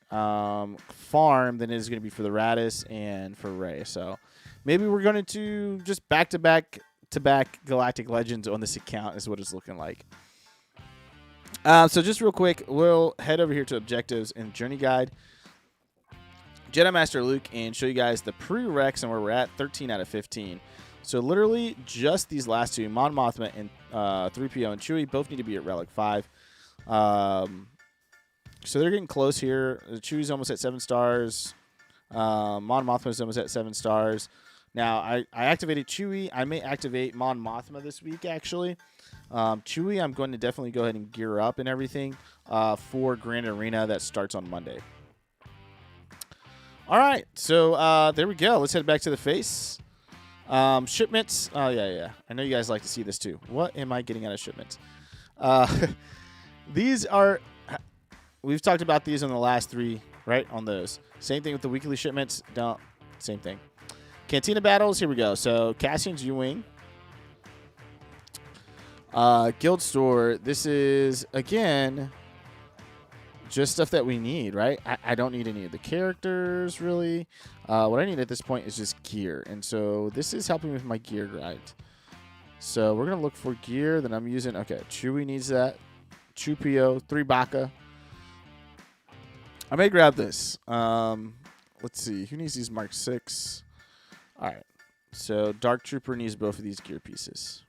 farm than it is going to be for the Radis and for Ray. So maybe we're going to just back-to-back Galactic Legends on this account is what it's looking like. So just real quick, we'll head over here to Objectives and Journey Guide. Jedi Master Luke and show you guys the prereqs and where we're at, 13 out of 15. So literally just these last 2, Mon Mothma and 3PO and Chewie, both need to be at Relic 5. So they're getting close here. Chewie's almost at 7 stars. Mon Mothma's almost at 7 stars. Now, I activated Chewie. I may activate Mon Mothma this week, actually. Chewie, I'm going to definitely go ahead and gear up and everything for Grand Arena that starts on Monday. All right, so there we go. Let's head back to the face. Shipments. Oh, yeah. I know you guys like to see this too. What am I getting out of shipments? These are, we've talked about these on the last 3, right? On those. Same thing with the weekly shipments. Same thing. Cantina battles. Here we go. So Cassian's U-Wing. Guild store. This is, again, just stuff that we need, right? I don't need any of the characters, really. What I need at this point is just gear. And so this is helping with my gear grind. So we're going to look for gear that I'm using. Okay, Chewie needs that. Chupio, 3 Baka. I may grab this. Let's see. Who needs these Mark 6? All right. So Dark Trooper needs both of these gear pieces.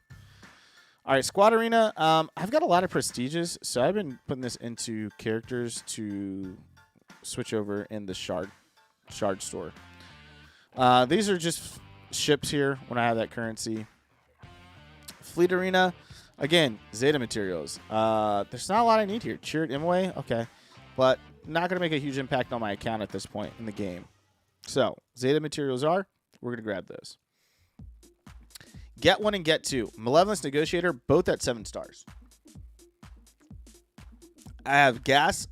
All right, Squad Arena. I've got a lot of prestiges, so I've been putting this into characters to switch over in the shard store. These are just ships here when I have that currency. Fleet Arena, again, Zeta materials. There's not a lot I need here. Cheered Imwe, okay, but not going to make a huge impact on my account at this point in the game. So Zeta materials we're going to grab those. Get 1 and Get 2. Malevolence Negotiator, both at 7 stars. I have Gas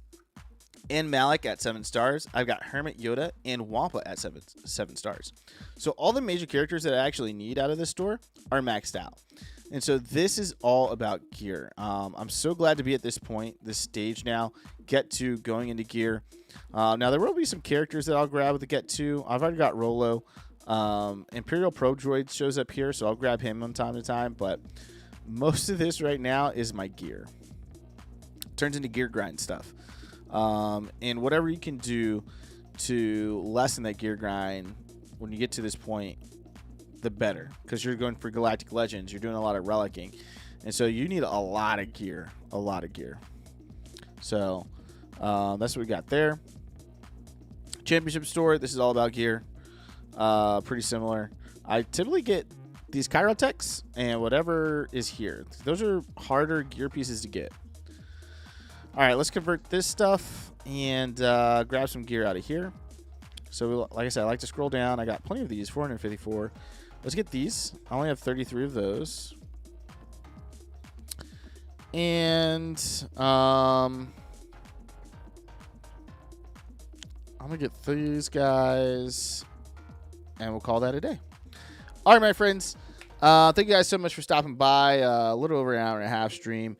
and Malik at 7 stars. I've got Hermit Yoda and Wampa at 7 stars. So all the major characters that I actually need out of this store are maxed out. And so this is all about gear. I'm so glad to be at this point, this stage now, get to going into gear. Now, there will be some characters that I'll grab with the get to. I've already got Rolo. Imperial Pro Droid shows up here, so I'll grab him from time to time. But most of this right now is my gear. Turns into gear grind stuff. And whatever you can do to lessen that gear grind when you get to this point, the better, because you're going for Galactic Legends. You're doing a lot of relicking, and so you need a lot of gear. So that's what we got there. Championship store. This is all about gear. Pretty similar. I typically get these Chirotechs and whatever is here. Those are harder gear pieces to get. All right, let's convert this stuff and grab some gear out of here. So like I said, I like to scroll down. I got plenty of these, 454. Let's get these. I only have 33 of those. And I'm going to get these guys, and we'll call that a day. All right, my friends. Thank you guys so much for stopping by. A little over an hour and a half stream.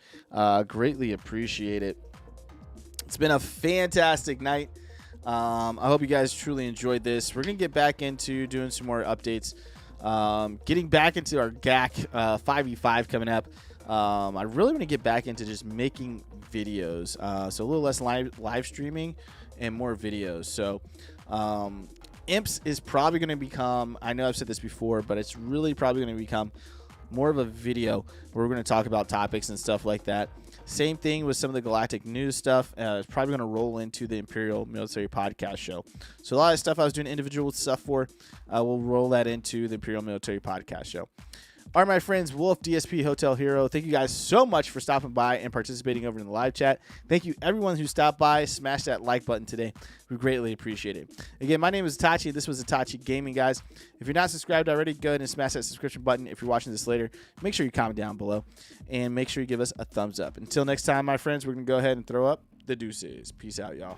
Greatly appreciate it. It's been a fantastic night. I hope you guys truly enjoyed this. We're going to get back into doing some more updates. Getting back into our GAC 5v5 coming up. I really want to get back into just making videos. So a little less live streaming and more videos. So Imps is probably going to become, I know I've said this before, but it's really probably going to become more of a video where we're going to talk about topics and stuff like that. Same thing with some of the Galactic news stuff. It's probably going to roll into the Imperial Military Podcast Show. So a lot of stuff I was doing individual stuff for, we'll roll that into the Imperial Military Podcast Show. All right, my friends, Wolf, DSP, Hotel Hero, thank you guys so much for stopping by and participating over in the live chat. Thank you, everyone who stopped by. Smash that like button today. We greatly appreciate it. Again, my name is Itachi. This was Itachi Gaming, guys. If you're not subscribed already, go ahead and smash that subscription button. If you're watching this later, make sure you comment down below and make sure you give us a thumbs up. Until next time, my friends, we're going to go ahead and throw up the deuces. Peace out, y'all.